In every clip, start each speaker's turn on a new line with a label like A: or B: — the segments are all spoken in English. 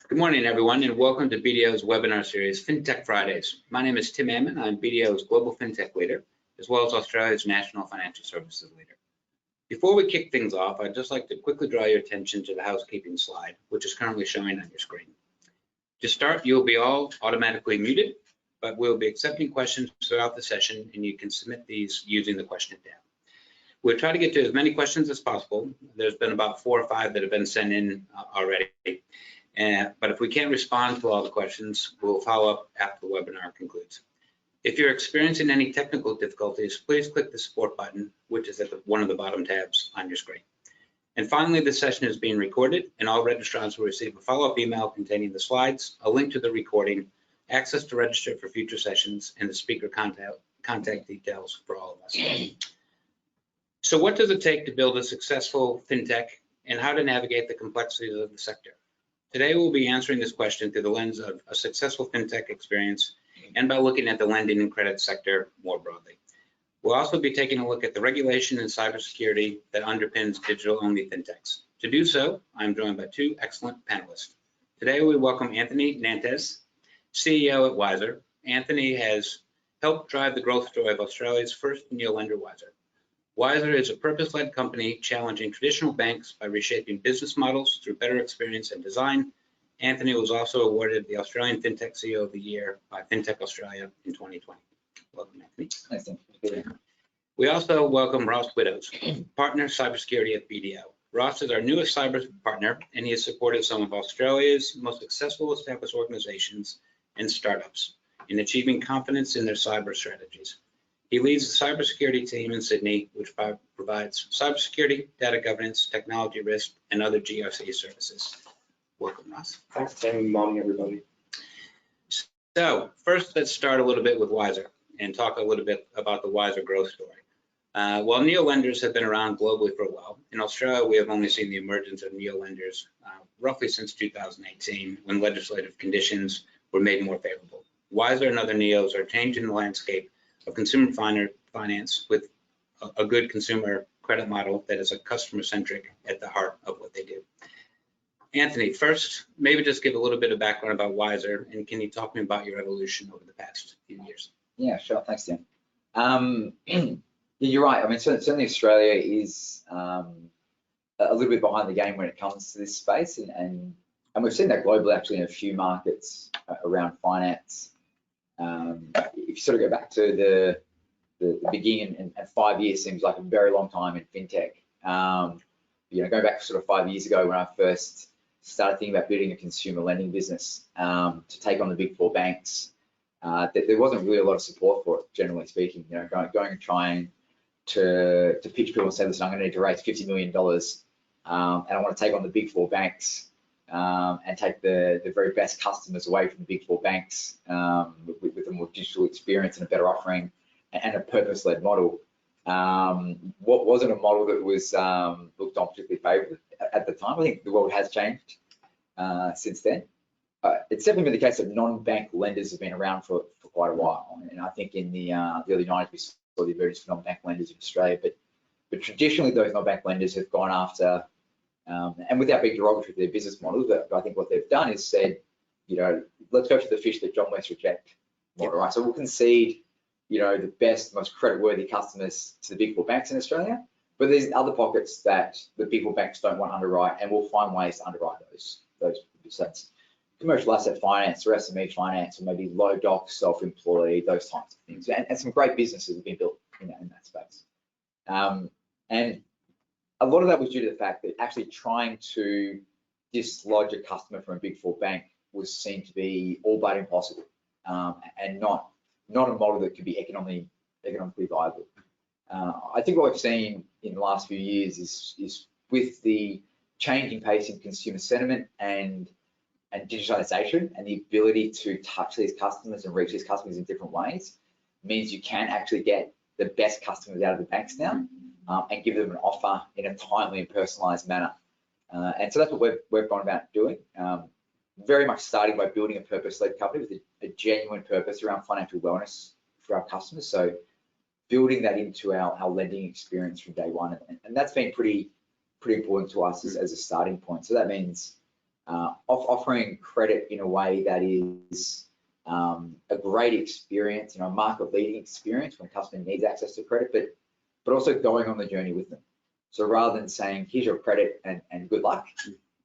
A: Good morning, everyone, and welcome to BDO's webinar series, Fintech Fridays. My name is Tim Ammon. I'm BDO's Global Fintech Leader, as well as Australia's National Financial Services Leader. Before we kick things off, I'd just like to quickly draw your attention to the housekeeping slide, which is currently showing on your screen. To start, you'll be all automatically muted, but we'll be accepting questions throughout the session, and you can submit these using the question tab. We'll try to get to as many questions as possible. There's been about 4 or 5 that have been sent in already. But if we can't respond to all the questions, we'll follow up after the webinar concludes. If you're experiencing any technical difficulties, please click the support button, which is at one of the bottom tabs on your screen. And finally, this session is being recorded, and all registrants will receive a follow-up email containing the slides, a link to the recording, access to register for future sessions, and the speaker contact details for all of us. So what does it take to build a successful fintech, and how to navigate the complexities of the sector? Today, we'll be answering this question through the lens of a successful fintech experience and by looking at the lending and credit sector more broadly. We'll also be taking a look at the regulation and cybersecurity that underpins digital-only fintechs. To do so, I'm joined by 2 excellent panelists. Today, we welcome Anthony Nantes, CEO at Wisr. Anthony has helped drive the growth story of Australia's first neo-lender, Wisr. Wisr is a purpose-led company challenging traditional banks by reshaping business models through better experience and design. Anthony was also awarded the Australian Fintech CEO of the Year by Fintech Australia in 2020. Welcome, Anthony.
B: Thanks, Tim.
A: We also welcome Ross Widows, partner cybersecurity at BDO. Ross is our newest cyber partner, and he has supported some of Australia's most successful established organizations and startups in achieving confidence in their cyber strategies. He leads the cybersecurity team in Sydney, which provides cybersecurity, data governance, technology risk, and other GRC services. Welcome, Ross.
C: Thanks, Tim. Good morning, everybody.
A: So first, let's start a little bit with Wisr and talk a little bit about the Wisr growth story. While neo-lenders have been around globally for a while, in Australia, we have only seen the emergence of neo-lenders roughly since 2018, when legislative conditions were made more favorable. Wisr and other neos are changing the landscape of consumer finance with a good consumer credit model that is a customer-centric at the heart of what they do. Anthony, first, maybe just give a little bit of background about Wisr, and can you talk to me about your evolution over the past few years?
B: Yeah, sure. Thanks, Tim. You're right. I mean, certainly Australia is a little bit behind the game when it comes to this space, and we've seen that globally actually in a few markets around finance. If you sort of go back to the beginning, and 5 years seems like a very long time in fintech. Going back sort of 5 years ago when I first started thinking about building a consumer lending business to take on the big 4 banks, there wasn't really a lot of support for it, generally speaking. Going and trying to pitch people and say, listen, I'm going to need to raise $50 million, and I want to take on the big 4 banks. And take the very best customers away from the big 4 banks with a more digital experience and a better offering and a purpose-led model. What wasn't a model that was looked on particularly favorably at the time. I think the world has changed since then. It's definitely been the case that non-bank lenders have been around for quite a while. And I think in the early 90s, we saw the emergence of non-bank lenders in Australia. But traditionally, those non-bank lenders have gone after and without being derogatory to their business model, but I think what they've done is said, let's go for the fish that John West reject model, right? So we'll concede, the best, most creditworthy customers to the big 4 banks in Australia, but there's other pockets that the big 4 banks don't want to underwrite, and we'll find ways to underwrite those. So that's commercial asset finance or SME finance, or maybe low doc, self-employed, those types of things, and some great businesses have been built in that space. And a lot of that was due to the fact that actually trying to dislodge a customer from a big 4 bank was seen to be all but impossible, and not a model that could be economically viable. I think what we've seen in the last few years is with the changing pace in consumer sentiment and digitalization, and the ability to touch these customers and reach these customers in different ways, means you can actually get the best customers out of the banks now. And give them an offer in a timely and personalized manner. And so that's what we've gone about doing. Very much starting by building a purpose-led company with a genuine purpose around financial wellness for our customers. So building that into our lending experience from day one. And that's been pretty important to us as a starting point. So that means offering credit in a way that is a great experience, a market-leading experience when a customer needs access to credit, but also going on the journey with them. So rather than saying, here's your credit and good luck,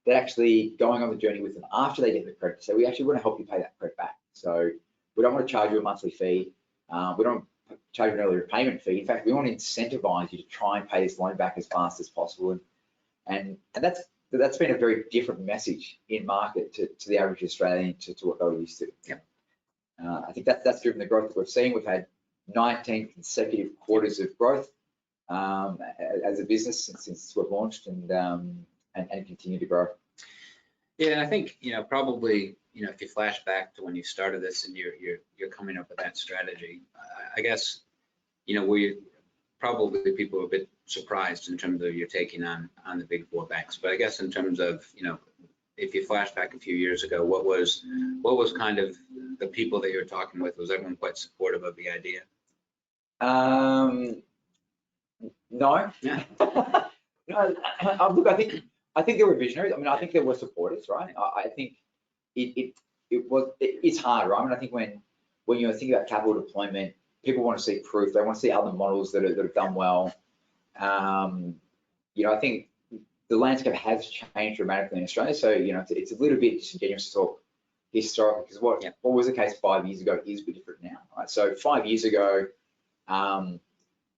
B: they're actually going on the journey with them after they get the credit. So we actually want to help you pay that credit back. So we don't want to charge you a monthly fee. We don't charge you an early repayment fee. In fact, we want to incentivize you to try and pay this loan back as fast as possible. And that's been a very different message in market to the average Australian to what they were used to.
A: Yep.
B: I think that's driven the growth that we've seen. We've had 19 consecutive quarters of growth as a business since we've launched, and continue to grow.
A: Yeah, I think probably if you flash back to when you started this and you're coming up with that strategy, I guess we probably people were a bit surprised in terms of you're taking on the big four banks. But I guess in terms of if you flash back a few years ago, what was kind of the people that you were talking with? Was everyone quite supportive of the idea?
B: No.
A: Yeah.
B: No. Look, I think they were visionaries. I mean, I think there were supporters, right? I think it's hard, right? I mean, I think when you're thinking about capital deployment, people want to see proof. They want to see other models that have done well. I think the landscape has changed dramatically in Australia. So it's a little bit disingenuous to talk historically, because what was the case 5 years ago is a bit different now, right? So 5 years ago, trying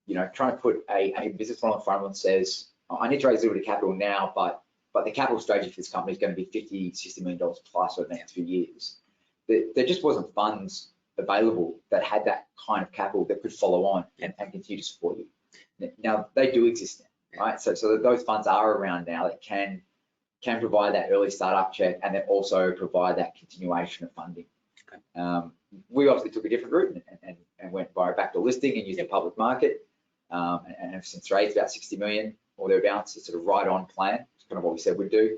B: to put a business model in front of them says, I need to raise a little bit of capital now, but the capital strategy for this company is going to be $50-60 million plus over the next few years. There just wasn't funds available that had that kind of capital that could follow on and continue to support you. Now they do exist now, right? So those funds are around now that can provide that early startup check and then also provide that continuation of funding. Okay. We obviously took a different route and went via backdoor listing and used the public market, and have since raised about 60 million or thereabouts. It's sort of right on plan. It's kind of what we said we'd do,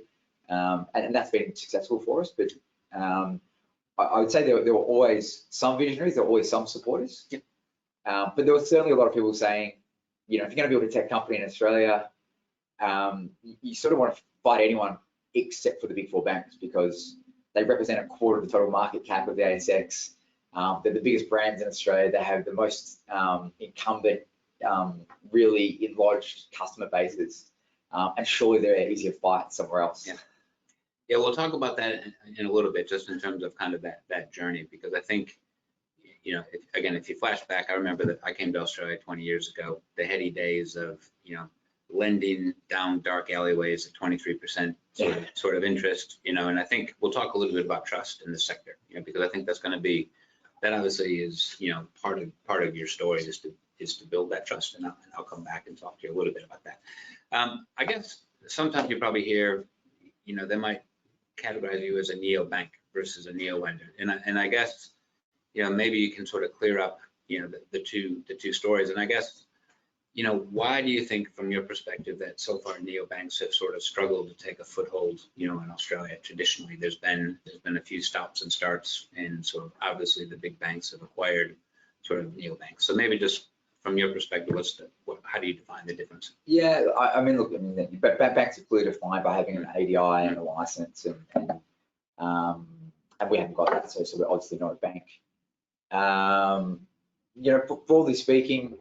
B: and that's been successful for us. But I would say there were always some visionaries, there were always some supporters. Yep. But there was certainly a lot of people saying, if you're going to build a tech company in Australia, you sort of want to fight anyone except for the big four banks, because they represent a quarter of the total market cap of the ASX. They're the biggest brands in Australia. They have the most incumbent, really enlarged customer bases, and surely they're easier to fight somewhere else.
A: Yeah, we'll talk about that in a little bit, just in terms of kind of that journey, because I think, if you flash back, I remember that I came to Australia 20 years ago, the heady days of, lending down dark alleyways at 23% sort of interest, and I think we'll talk a little bit about trust in the sector, because I think that's going to be, that obviously is, part of your story is to build that trust, and I'll come back and talk to you a little bit about that. I guess sometimes you probably hear, they might categorize you as a neobank versus a neo-lender, and I guess, maybe you can sort of clear up, the two stories. And I guess, why do you think, from your perspective, that so far neobanks have sort of struggled to take a foothold, in Australia? Traditionally, there's been a few stops and starts, and sort of obviously the big banks have acquired sort of neobanks. So maybe just from your perspective, how do you define the difference?
B: Yeah, I mean, look, banks are clearly defined by having an ADI and a license, and we haven't got that, so we're obviously not a bank. Broadly speaking,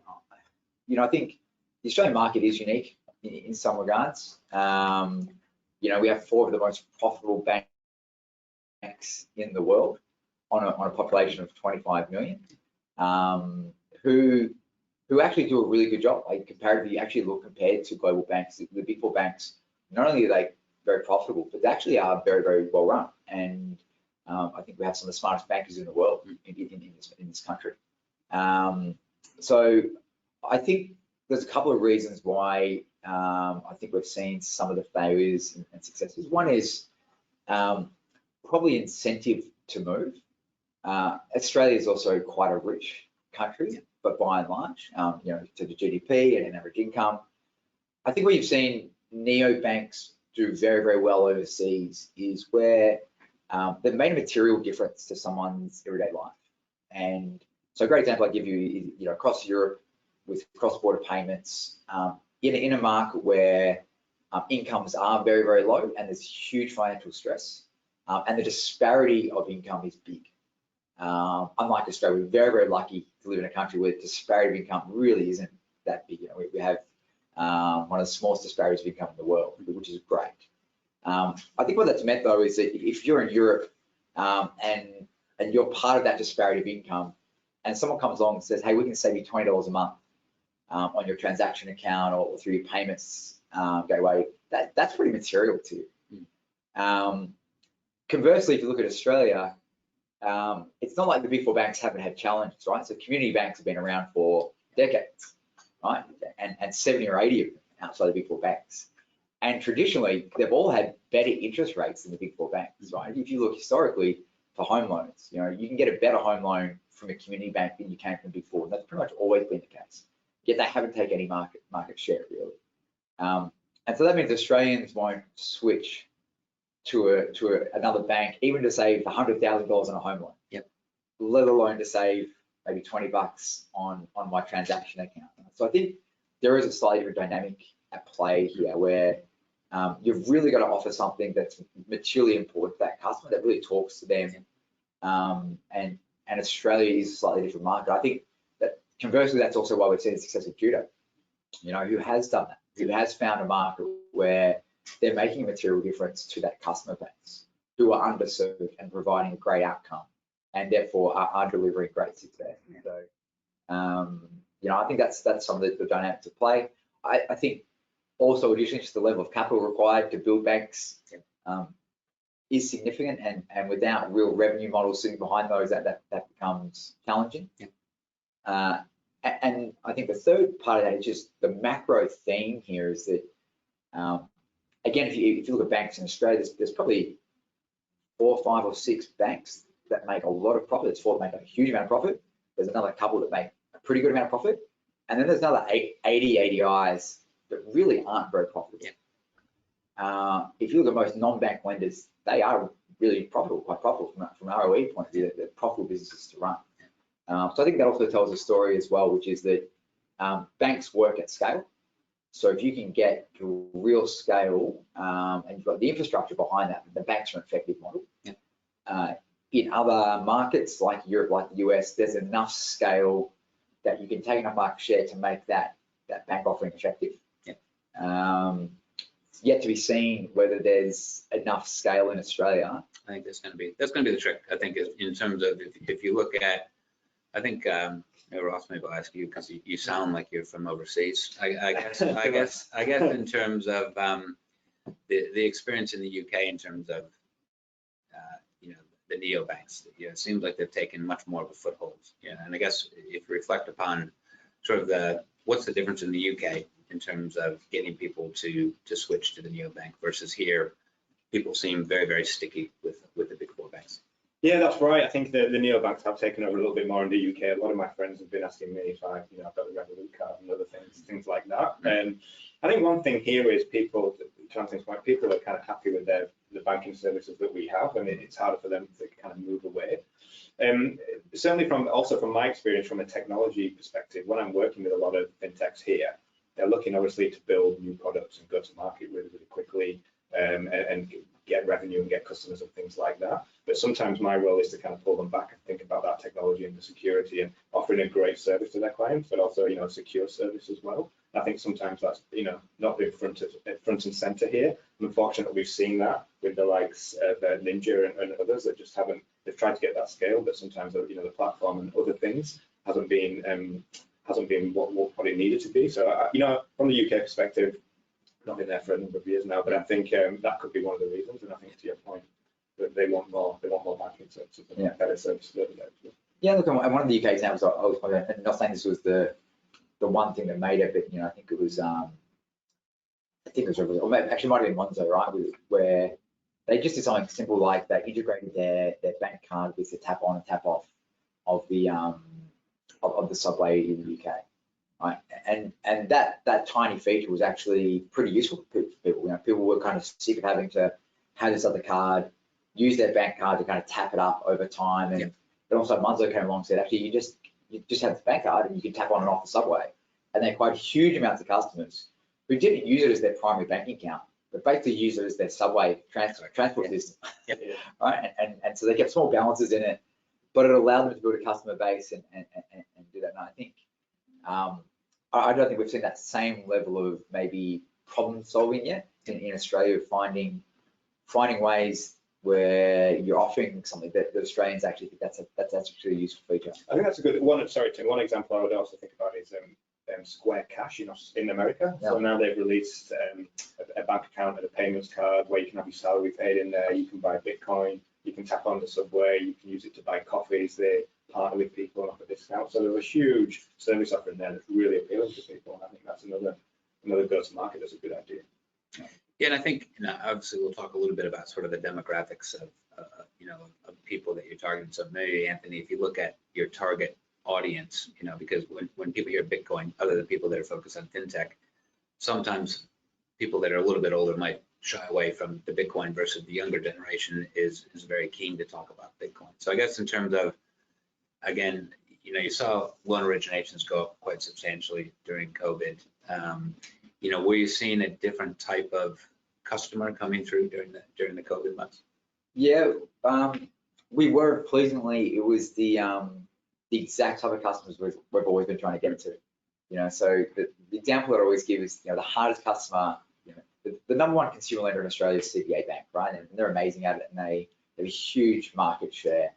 B: I think the Australian market is unique in some regards. We have 4 of the most profitable banks in the world on a population of 25 million, who actually do a really good job. Like, comparatively, compared to global banks, the big four banks, not only are they very profitable, but they actually are very, very well run. And I think we have some of the smartest bankers in the world in this country. So I think there's a couple of reasons why I think we've seen some of the failures and successes. One is probably incentive to move. Australia is also quite a rich country, but by and large, to the GDP and average income. I think where you've seen neobanks do very, very well overseas is where they've made a material difference to someone's everyday life. And so a great example I give you is, across Europe with cross-border payments, in a market where Incomes are very, very low, and there's huge financial stress, and the disparity of income is big. Unlike Australia, we're very, very lucky to live in a country where the disparity of income really isn't that big. You know, we have one of the smallest disparities of income in the world, which is great. I think what that's meant though is that if you're in Europe and you're part of that disparity of income, and someone comes along and says, hey, we can save you $20 a month on your transaction account or through your payments gateway, that's pretty material to you. Conversely, if you look at Australia, it's not like the big four banks haven't had challenges, right? So community banks have been around for decades, right? And 70 or 80 of them outside the big four banks. And traditionally, they've all had better interest rates than the big four banks, right? If you look historically for home loans, you know, you can get a better home loan from a community bank than you can from the big four. And that's pretty much always been the case. Yet they haven't taken any market share, really. And so that means Australians won't switch to another bank, even to save $100,000 on a home loan.
A: Yep.
B: Let alone to save maybe $20 on my transaction account. So I think there is a slightly different dynamic at play here, where you've really got to offer something that's materially important to that customer, that really talks to them. And Australia is a slightly different market. I think that conversely, that's also why we've seen the success of Judo, you know, who has done that, who has found a market where they're making a material difference to that customer base, who are underserved and providing a great outcome, and therefore are delivering great success. So, you know, I think that's some of the dynamics at play. I think also additionally, just the level of capital required to build banks is significant, and without real revenue models sitting behind those, that becomes challenging. And I think the third part of that is just the macro theme here is that, again, if you look at banks in Australia, there's probably 4, 5 or 6 banks that make a lot of profit. There's 4 that make a huge amount of profit. There's another couple that make a pretty good amount of profit. And then there's another 80 ADIs that really aren't very profitable. If you look at most non-bank lenders, they are really profitable, quite profitable from an ROE point of view. They're profitable businesses to run. So I think that also tells a story as well, which is that banks work at scale. So if you can get to real scale and you've got the infrastructure behind that, the banks are an effective model. In other markets like Europe, like the US, there's enough scale that you can take enough market share to make that bank offering effective. It's yet to be seen whether there's enough scale in Australia.
A: I think that's going to be the trick. I think in terms of if you look at, I think Ross, maybe I'll ask you because you sound like you're from overseas. I guess in terms of the experience in the UK in terms of you know, the neobanks, you know, it seems like they've taken much more of a foothold. Yeah, and I guess if you reflect upon sort of what's the difference in the UK in terms of getting people to switch to the neobank versus here, people seem very, very sticky with the big four banks.
C: Yeah, that's right. I think the neobanks have taken over a little bit more in the UK. A lot of my friends have been asking me if I've got the Revolut card and other things like that. I think one thing here is people are kind of happy with the banking services that we have, and it's harder for them to kind of move away. Certainly from my experience from a technology perspective, when I'm working with a lot of fintechs here, they're looking obviously to build new products and go to market really, really quickly and get revenue and get customers and things like that. But sometimes my role is to kind of pull them back and think about that technology and the security and offering a great service to their clients, but also, you know, a secure service as well. I think sometimes that's, you know, not being front and center here. And unfortunately, we've seen that with the likes of Ninja and others that just haven't. They've tried to get that scale, but sometimes, you know, the platform and other things hasn't been what it needed to be. So, you know, from the UK perspective, not been there for a number of years now, but I think that could be one of the reasons. And I think to your point, that they want more banking services and better services.
B: Yeah, look, and one of the UK examples I was probably, and not saying this was the one thing that made it, but you know, I think it was or actually might have been Monzo, right? Where they just did something simple like they integrated their bank card with the tap on and tap off of the subway in the UK. Right, and that tiny feature was actually pretty useful for people. You know, people were kind of sick of having to have this other card, use their bank card to kind of tap it up over time. And but also Monzo came along and said, actually, you just have the bank card and you can tap on and off the subway. And they acquired huge amounts of customers who didn't use it as their primary banking account, but basically use it as their subway transport system, right? And so they kept small balances in it, but it allowed them to build a customer base and do that. And I think, I don't think we've seen that same level of maybe problem solving yet in Australia, finding ways where you're offering something that the Australians actually think that's actually a useful feature.
C: I think that's a good one. Sorry, Tim. One example I would also think about is Square Cash in America. So now they've released a bank account and a payments card where you can have your salary paid in there. You can buy Bitcoin. You can tap on the subway. You can use it to buy coffees. They partner with people and offer discounts. So there's a huge service offering there that's really appealing to people. And I think that's another go-to-market. That's a good idea.
A: Yeah, and I think, obviously we'll talk a little bit about sort of the demographics of, of people that you're targeting. So maybe, Anthony, if you look at your target audience, because when people hear Bitcoin, other than people that are focused on fintech, sometimes people that are a little bit older might shy away from the Bitcoin versus the younger generation is very keen to talk about Bitcoin. So I guess in terms of, again, you saw loan originations go up quite substantially during COVID. Were you seeing a different type of customer coming through during the COVID months?
B: Yeah, we were pleasantly. It was the exact type of customers we've always been trying to get to. So the example that I always give is, the hardest customer, the number one consumer lender in Australia is CBA Bank, right? And they're amazing at it, and they have a huge market share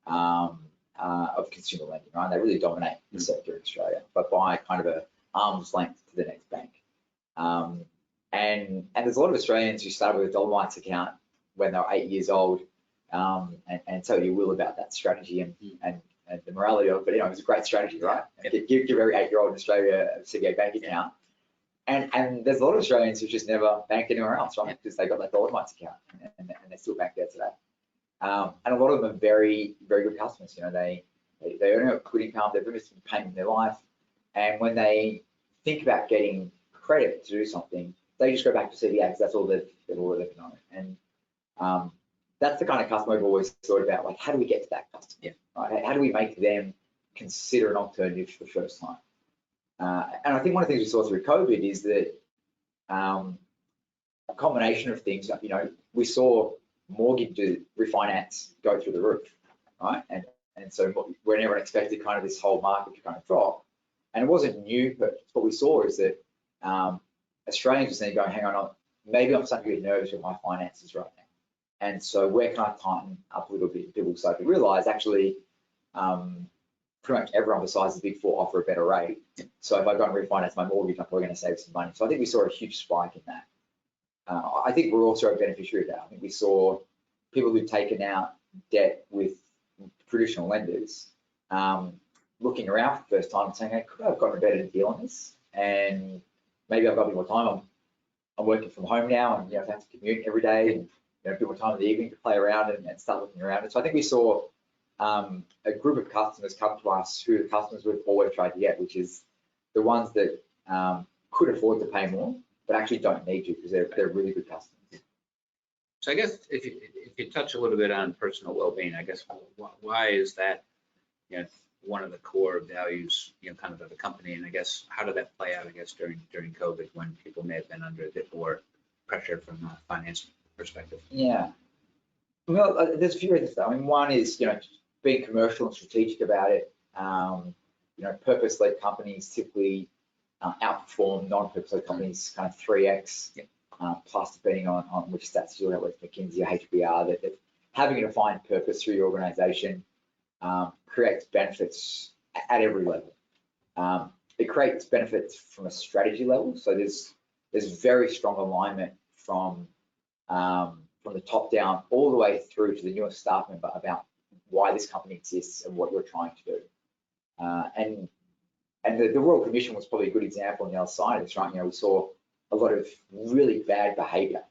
B: of consumer lending, right? They really dominate the sector in Australia, but by kind of an arm's length to the next bank. And there's a lot of Australians who started with a Dolomites account when they were 8 years old, and tell you will about that strategy and the morality of it. But it was a great strategy, right? Give every 8-year-old in Australia a CBA Bank account. And there's a lot of Australians who just never banked anywhere else, right? Because they got that Dolomites account and they still bank there today. And a lot of them are very, very good customers. They earn a good income, they've been paying in their life, and when they think about getting credit to do something, they just go back to CBA because that's all they've known. And that's the kind of customer I've always thought about, like, how do we get to that customer? Right? How do we make them consider an alternative for the first time? And I think one of the things we saw through COVID is that a combination of things, we saw mortgage refinance go through the roof, right? And so when everyone expected kind of this whole market to kind of drop, and it wasn't new, but what we saw is that Australians are saying, going, hang on, maybe I'm starting to get nervous with my finances right now. And so where can I tighten up a little bit? People started to realize actually pretty much everyone besides the big four offer a better rate. So if I go and refinance my mortgage, I'm probably going to save some money. So I think we saw a huge spike in that. I think we're also a beneficiary of that. I think we saw people who've taken out debt with traditional lenders looking around for the first time and saying, hey, could I have gotten a better deal on this? And maybe I've got a bit more time. I'm working from home now, and I have to commute every day, and a bit more time in the evening to play around and start looking around. And so I think we saw a group of customers come to us who are the customers we've always tried to get, which is the ones that could afford to pay more, but actually don't need to because they're really good customers.
A: So I guess if you touch a little bit on personal well-being, I guess why is that one of the core values kind of the company, and I guess how did that play out during COVID when people may have been under a bit more pressure from a finance perspective?
B: Yeah, well, there's a few reasons though. I mean, one is being commercial and strategic about it. Purpose-led companies typically outperform non-purpose-led companies kind of 3x plus, depending on which stats you look at, whether it's McKinsey or HBR, that having a defined purpose through your organization creates benefits at every level. It creates benefits from a strategy level. So there's very strong alignment from the top down all the way through to the newest staff member about why this company exists and what you're trying to do. And the Royal Commission was probably a good example on the other side of this, right? We saw a lot of really bad behavior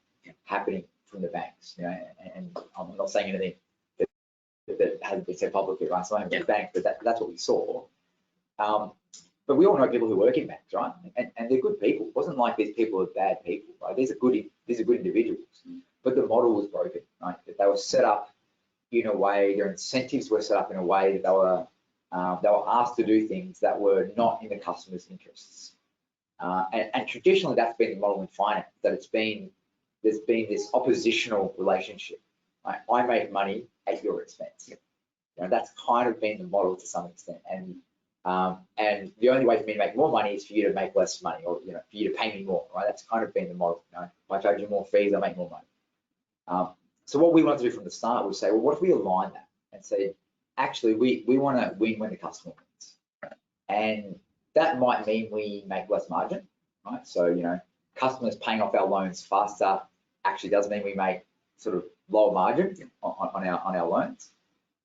B: happening from the banks, and I'm not saying anything that hasn't been said publicly, right? So I'm the bank, but that's what we saw. But we all know people who work in banks, right? And they're good people. It wasn't like these people are bad people, right? These are good individuals, but the model was broken, right? That they were set up in a way, their incentives were set up in a way that they were asked to do things that were not in the customer's interests. And traditionally, that's been the model in finance, that there's been this oppositional relationship. Right? I make money at your expense. That's kind of been the model to some extent. And the only way for me to make more money is for you to make less money, or for you to pay me more. Right? That's kind of been the model. If I charge you more fees, I make more money. So what we want to do from the start was say, well, what if we align that and say, actually, we want to win when the customer wins, and that might mean we make less margin, right? So customers paying off our loans faster actually does mean we make sort of lower margin on our loans.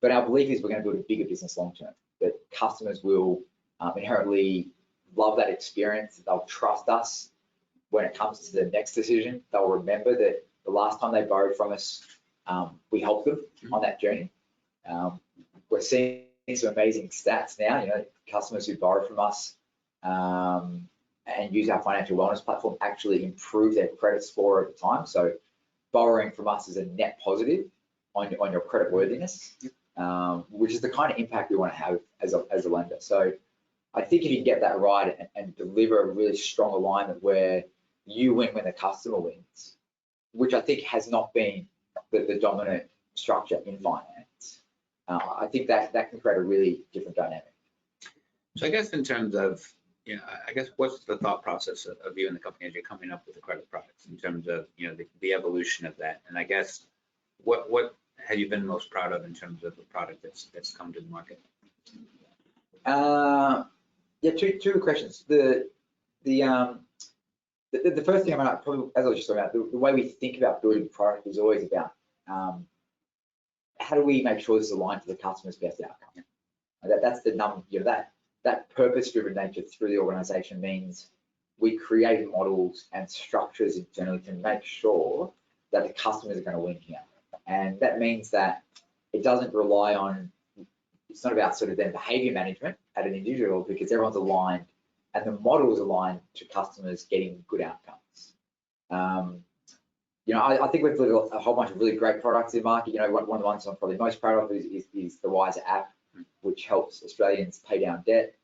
B: But our belief is we're going to build a bigger business long term, that customers will inherently love that experience. They'll trust us when it comes to the next decision. They'll remember that the last time they borrowed from us, we helped them on that journey. We're seeing some amazing stats now. Customers who borrow from us and use our financial wellness platform actually improve their credit score over time. So borrowing from us is a net positive on your credit worthiness, which is the kind of impact we want to have as a lender. So I think if you get that right and deliver a really strong alignment where you win when the customer wins, which I think has not been the dominant structure in finance, I think that can create a really different dynamic.
A: So I guess in terms of, I guess what's the thought process of you and the company as you're coming up with the credit products in terms of, the evolution of that? And I guess what have you been most proud of in terms of the product that's come to the market?
B: Two questions. The first thing probably, as I was just talking about, the way we think about building product is always about how do we make sure this is aligned to the customer's best outcome. That's the number. That purpose-driven nature through the organization means we create models and structures internally to make sure that the customers are going to win here. And that means that it doesn't rely on, it's not about sort of then behavior management at an individual, because everyone's aligned and the model is aligned to customers getting good outcomes. I think we've got a whole bunch of really great products in the market. One of the ones I'm probably most proud of is the Wisr app, which helps Australians pay down debt.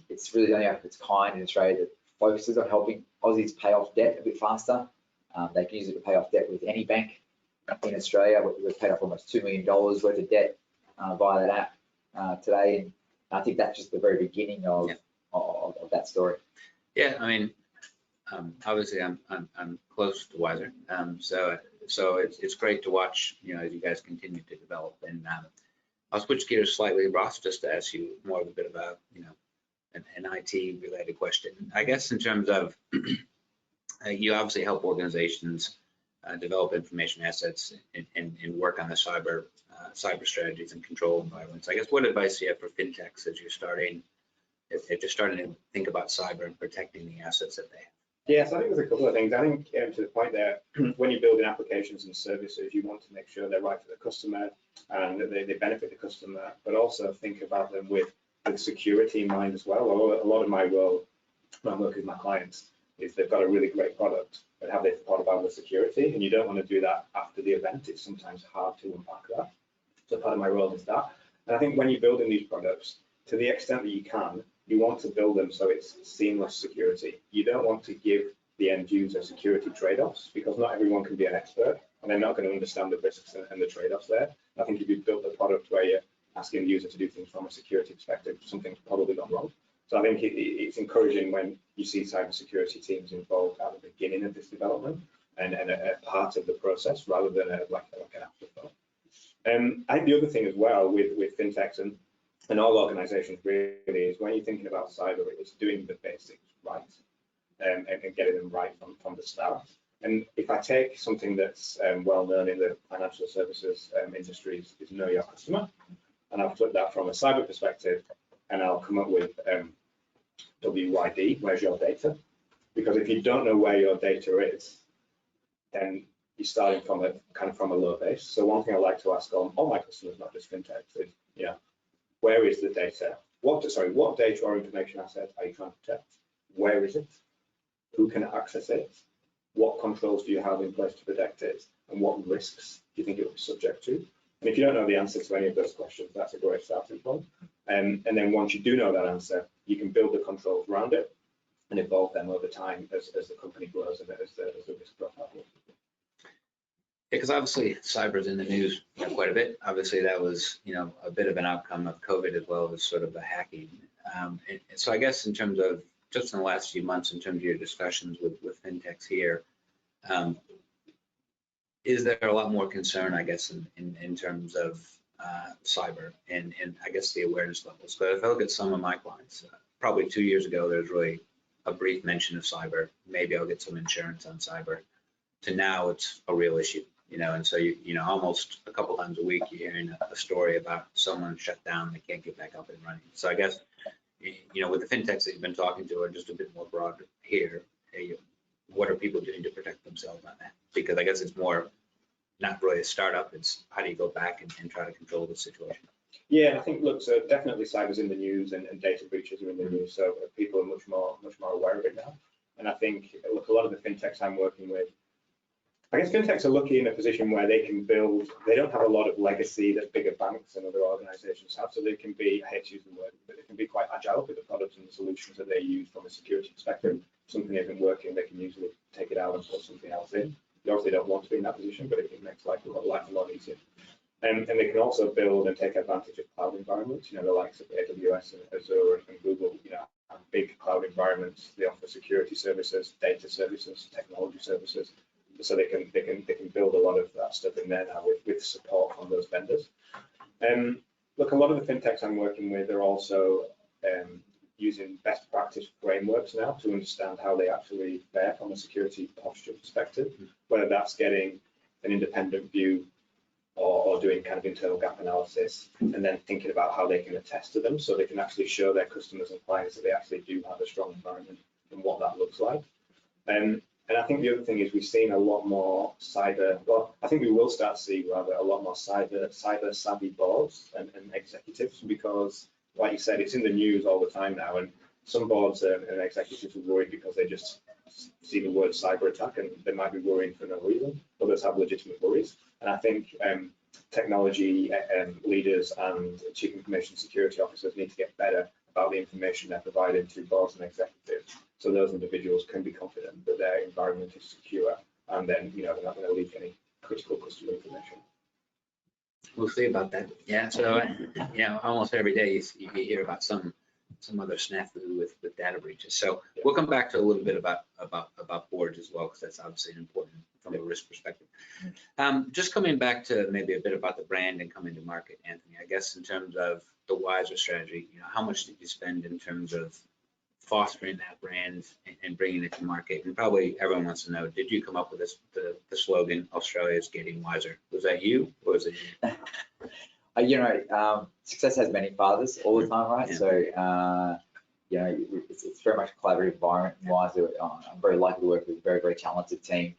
B: It's really the only app of its kind in Australia that focuses on helping Aussies pay off debt a bit faster. They can use it to pay off debt with any bank in Australia. We've paid off almost $2 million worth of debt via that app today, and I think that's just the very beginning of that story.
A: Yeah, I mean, obviously I'm close to Wisr, so it's great to watch, as you guys continue to develop. And I'll switch gears slightly, Ross, just to ask you more of a bit about, an IT related question. I guess in terms of, you obviously help organizations develop information assets and work on the cyber strategies and control environments. I guess what advice do you have for Fintechs as you're starting to think about cyber and protecting the assets that they have?
C: Yes, I think there's a couple of things. I think to the point there, when you're building applications and services, you want to make sure they're right for the customer and that they benefit the customer, but also think about them with security in mind as well. A lot of my role when I'm working with my clients is they've got a really great product, but have they thought about the security? And you don't want to do that after the event. It's sometimes hard to unpack that. So part of my role is that. And I think when you're building these products, to the extent that you can, you want to build them so it's seamless security. You don't want to give the end user security trade-offs, because not everyone can be an expert and they're not going to understand the risks and the trade-offs there. I think if you've built a product where you're asking the user to do things from a security perspective, something's probably gone wrong. So I think it's encouraging when you see cybersecurity teams involved at the beginning of this development and a part of the process rather than like an afterthought. I think the other thing as well with Fintechs and all organizations really is when you're thinking about cyber, it's doing the basics right and getting them right from the start. And if I take something that's well known in the financial services industry is know your customer, and I'll flip that from a cyber perspective, and I'll come up with WYD, where's your data? Because if you don't know where your data is, then you're starting from a low base. So one thing I like to ask all my customers, not just Fintechs, is where is the data? What data or information asset are you trying to protect? Where is it? Who can access it? What controls do you have in place to protect it? And what risks do you think it will be subject to? And if you don't know the answer to any of those questions, that's a great starting point. And then once you do know that answer, you can build the controls around it. and evolve them over time as the company grows and as the risk profile grows.
A: Because obviously cyber's in the news quite a bit. Obviously that was, a bit of an outcome of COVID as well as sort of the hacking. And so I guess in terms of just in the last few months, in terms of your discussions with Fintechs here, is there a lot more concern, I guess, in terms of cyber and I guess the awareness levels? But if I look at some of my clients, probably 2 years ago, there was really a brief mention of cyber. Maybe I'll get some insurance on cyber. To now, it's a real issue, and so almost a couple times a week you're hearing a story about someone shut down, they can't get back up and running. So I guess, with the Fintechs that you've been talking to, are just a bit more broad here. What are people doing to protect themselves on that? Because I guess it's more not really a startup, it's how do you go back and try to control the situation?
C: Yeah, I think, look, so definitely cyber's in the news and data breaches are in the news, so people are much more aware of it now. And I think, look, a lot of the Fintechs I'm working with, I guess Fintechs are lucky in a position where they can build, they don't have a lot of legacy that bigger banks and other organizations have, so they can be, I hate to use the word, but they can be quite agile with the products and the solutions that they use from a security perspective. If something isn't working, they can usually take it out and put something else in. They obviously don't want to be in that position, but it makes life a lot easier. And they can also build and take advantage of cloud environments, the likes of AWS and Azure and Google, have big cloud environments. They offer security services, data services, technology services. So they can build a lot of that stuff in there now with support from those vendors. Look, a lot of the Fintechs I'm working with are also using best practice frameworks now to understand how they actually fare from a security posture perspective, whether that's getting an independent view or doing kind of internal gap analysis and then thinking about how they can attest to them so they can actually show their customers and clients that they actually do have a strong environment and what that looks like. And I think the other thing is we've seen a lot more I think we will start to see rather a lot more cyber savvy boards and executives, because like you said, it's in the news all the time now, and some boards and executives are worried because they just see the word cyber attack and they might be worrying for no reason. Others have legitimate worries. And I think technology leaders and chief information security officers need to get better about the information they're providing to boards and executives, so those individuals can be confident that their environment is secure and then they're not going to leak any critical customer information.
A: We'll see about that. Yeah, so almost every day you hear about some other snafu with data breaches. So we'll come back to a little bit about boards as well, because that's obviously important from a risk perspective. Just coming back to maybe a bit about the brand and coming to market, Anthony, I guess in terms of the Wisr strategy, how much did you spend in terms of fostering that brand and bringing it to market? And probably everyone wants to know, did you come up with the slogan, Australia's getting wiser? Was that you or was it you?
B: Success has many fathers all the time, right? Yeah. So, it's very much a collaborative environment in Wisr. I'm very lucky to work with a very, very talented team.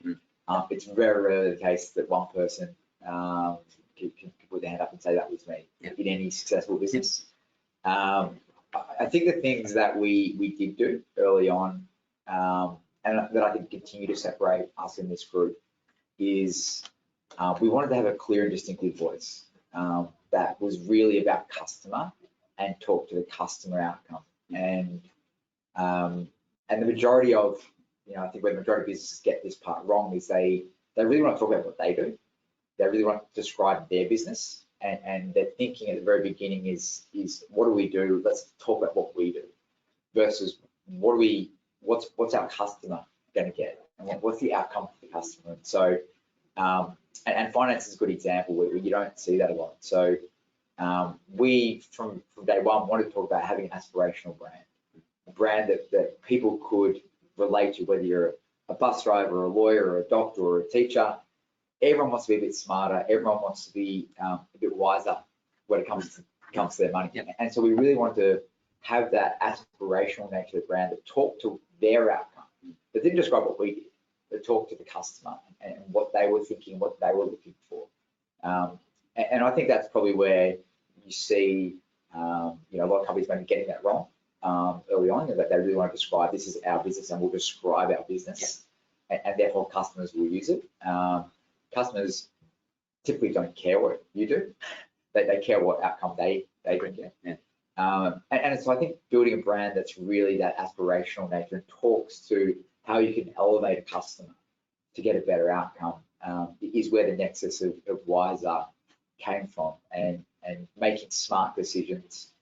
B: It's very rarely the case that one person can put their hand up and say that was me in any successful business. I think the things that we did do early on, and that I think continue to separate us in this group, is we wanted to have a clear and distinctive voice that was really about customer and talk to the customer outcome. And the majority of, I think where the majority of businesses get this part wrong is they really want to talk about what they do. They really want to describe their business. And their thinking at the very beginning is what do we do? Let's talk about what we do versus what's our customer going to get and what's the outcome for the customer. And so, and finance is a good example where you don't see that a lot. So we from day one wanted to talk about having an aspirational brand, a brand that people could relate to, whether you're a bus driver, or a lawyer, or a doctor, or a teacher. Everyone wants to be a bit smarter. Everyone wants to be a bit wiser when it comes to their money. Yep. And so we really wanted to have that aspirational nature of the brand that talked to their outcome, that didn't describe what we did, but talked to the customer and what they were thinking, what they were looking for. And I think that's probably where you see a lot of companies maybe getting that wrong early on, that they really want to describe this is our business and we'll describe our business, and therefore customers will use it. Customers typically don't care what you do. They care what outcome they can get. And so I think building a brand that's really that aspirational nature and talks to how you can elevate a customer to get a better outcome is where the nexus of Wisr came from, and making smart decisions,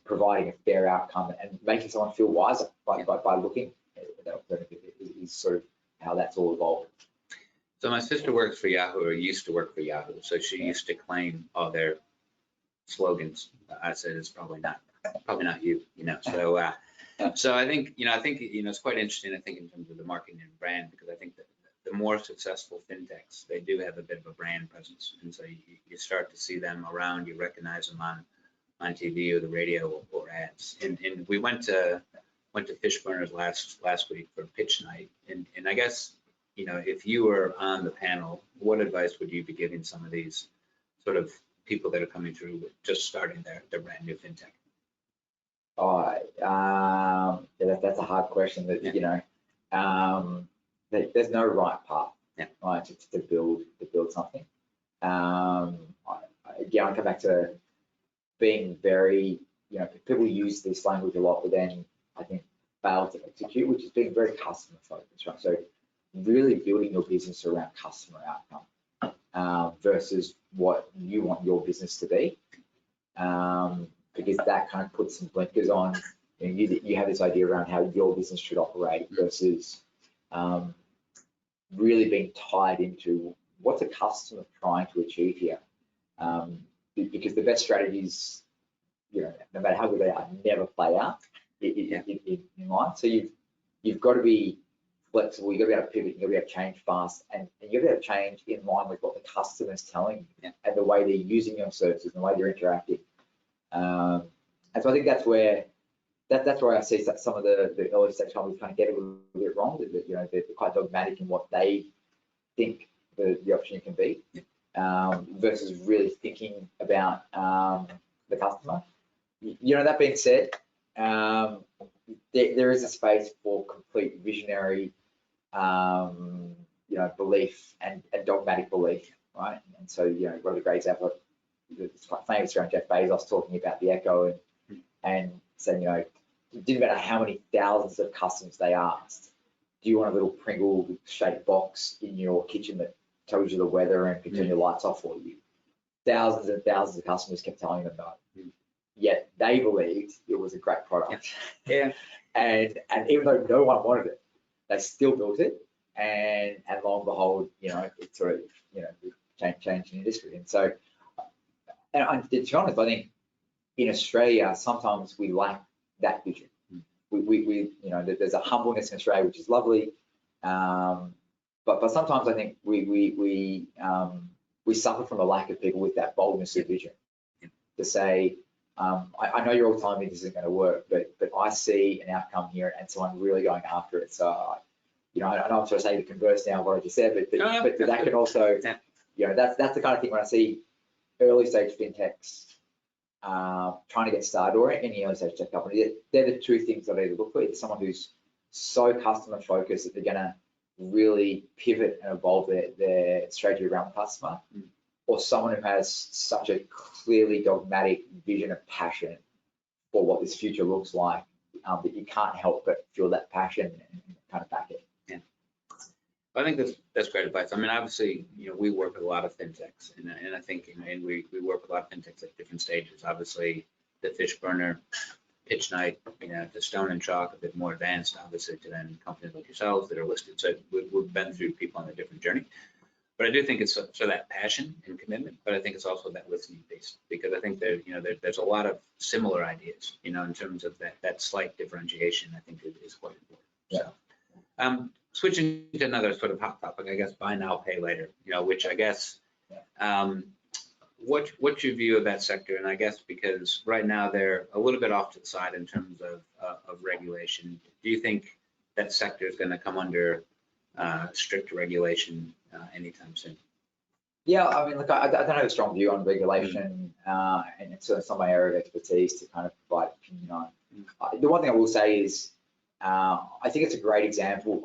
B: providing a fair outcome, and making someone feel wiser by looking at that alternative is sort of how that's all evolved.
A: So my sister works for Yahoo, or used to work for Yahoo, so she used to claim all their slogans. I said it's probably not you, you know. So I think it's quite interesting. I think in terms of the marketing and brand, because I think that the more successful fintechs, they do have a bit of a brand presence, and so you start to see them around. You recognize them on TV or the radio or ads. And we went to Fishburners last week for pitch night, and I guess, you know, if you were on the panel, what advice would you be giving some of these sort of people that are coming through with just starting their brand new fintech?
B: That's a hard question. That you know, there's no right path, right, to build something. Again, I come back to being very, you know, people use this language a lot, but then I think fail to execute, which is being very customer focused, right? So really building your business around customer outcome versus what you want your business to be, because that kind of puts some blinkers on. You know, you have this idea around how your business should operate versus really being tied into what's a customer trying to achieve here. Because the best strategies, you know, no matter how good they are, never play out in life. So you've got to be flexible. You've got to be able to pivot. You've got to be able to change fast, and you've got to be able to change in line with what the customer's telling you and the way they're using your services and the way they're interacting. And so I think that's where I see some of the early stage companies kind of get it a little bit wrong. That you know, they're quite dogmatic in what they think the opportunity can be, versus really thinking about the customer. You know, that being said, there is a space for complete visionary, you know, belief and dogmatic belief, right? And so, you know, one of the great examples, it's quite famous around Jeff Bezos talking about the Echo and saying, you know, it didn't matter how many thousands of customers they asked, do you want a little Pringle-shaped box in your kitchen that tells you the weather and can turn your lights off for you? Thousands and thousands of customers kept telling them no. Yet they believed it was a great product.
A: Yeah.
B: And even though no one wanted it, they still built it. And lo and behold, you know, it sort of, you know, changed the industry. And so, and to be honest, I think in Australia, sometimes we lack that vision. We you know, there's a humbleness in Australia, which is lovely. But sometimes I think we suffer from a lack of people with that boldness of vision to say, I know you're all telling me this isn't going to work, but I see an outcome here, and so I'm really going after it. So, you know, I know I'm sort of saying the converse now of what I just said, but that can also, you know, that's the kind of thing when I see early stage fintechs trying to get started, or any early stage tech company, they're the two things that I either look for. It's someone who's so customer focused that they're going to really pivot and evolve their strategy around the customer, or someone who has such a clearly dogmatic vision of passion for what this future looks like, that you can't help but feel that passion and kind of back it.
A: Yeah, I think that's great advice. I mean, obviously, you know, we work with a lot of fintechs, and I think, and we work with a lot of fintechs at different stages. Obviously, the Fishburner pitch night, you know, to Stone and Chalk, a bit more advanced, obviously, to then companies like yourselves that are listed. So we've been through people on a different journey. But I do think it's so that passion and commitment, but I think it's also that listening piece, because I think there's a lot of similar ideas, you know, in terms of that slight differentiation. I think is quite important.
B: Yeah.
A: So, switching to another sort of hot topic, I guess, buy now, pay later, you know, which I guess, what's your view of that sector? And I guess because right now they're a little bit off to the side in terms of regulation. Do you think that sector is going to come under strict regulation anytime soon?
B: Yeah, I mean, look, I don't have a strong view on regulation, and it's not my area of expertise to kind of provide opinion on. The one thing I will say is, I think it's a great example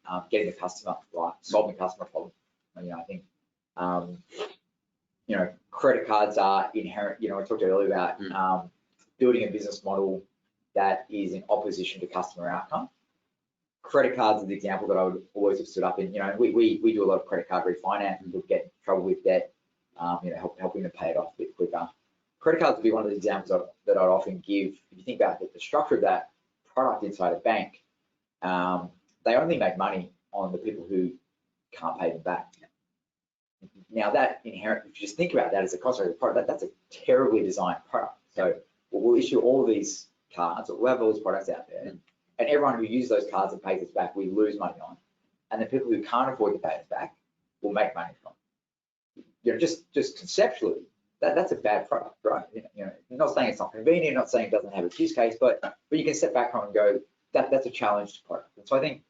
B: of getting the customer right, solving the customer problem. You know, I think, you know, credit cards are inherent. You know, I talked earlier about building a business model that is in opposition to customer outcome. Credit cards is the example that I would always have stood up in. You know, we do a lot of credit card refinance, and we'll get in trouble with debt, you know, helping them pay it off a bit quicker. Credit cards would be one of the examples that I'd often give. If you think about the structure of that product inside a bank, they only make money on the people who can't pay them back. Now that inherent, if you just think about that as a cost of the product, that's a terribly designed product. So we'll issue all these cards, or we'll have all these products out there, and everyone who uses those cards and pays us back, we lose money on. And the people who can't afford to pay us back will make money from. You know, just conceptually, that's a bad product, right? You know, I'm not saying it's not convenient, not saying it doesn't have its use case, but you can step back from it and go, that's a challenged product. And so I think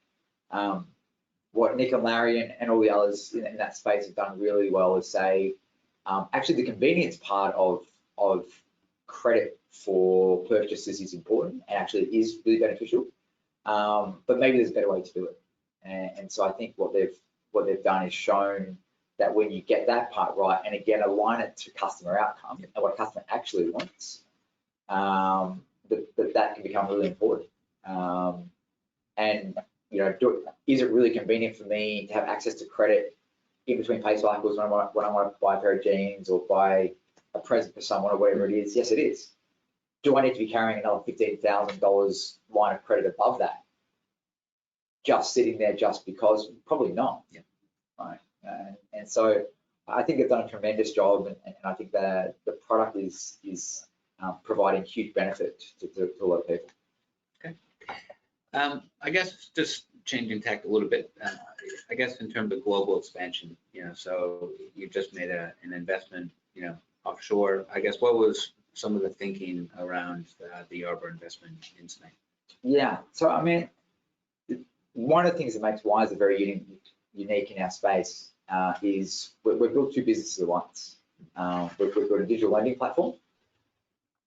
B: what Nick and Larry and all the others in that space have done really well is say, actually the convenience part of credit for purchases is important and actually is really beneficial, but maybe there's a better way to do it. And so I think what they've done is shown that when you get that part right, and again align it to customer outcome and what a customer actually wants, that can become really important. And you know, is it really convenient for me to have access to credit in between pay cycles when I want to buy a pair of jeans or buy a present for someone or whatever it is? Yes, it is. Do I need to be carrying another $15,000 line of credit above that? Just sitting there just because? Probably not. Yeah. Right. And so I think they've done a tremendous job, and I think that the product is providing huge benefit to a lot of people.
A: Okay. I guess just changing tack a little bit, I guess in terms of global expansion, you know, so you just made an investment, you know, offshore. I guess what was some of the thinking around the Arbor investment in Spain? Yeah,
B: so I mean, one of the things that makes Wisr very unique in our space is we've built two businesses at once. We've got a digital lending platform,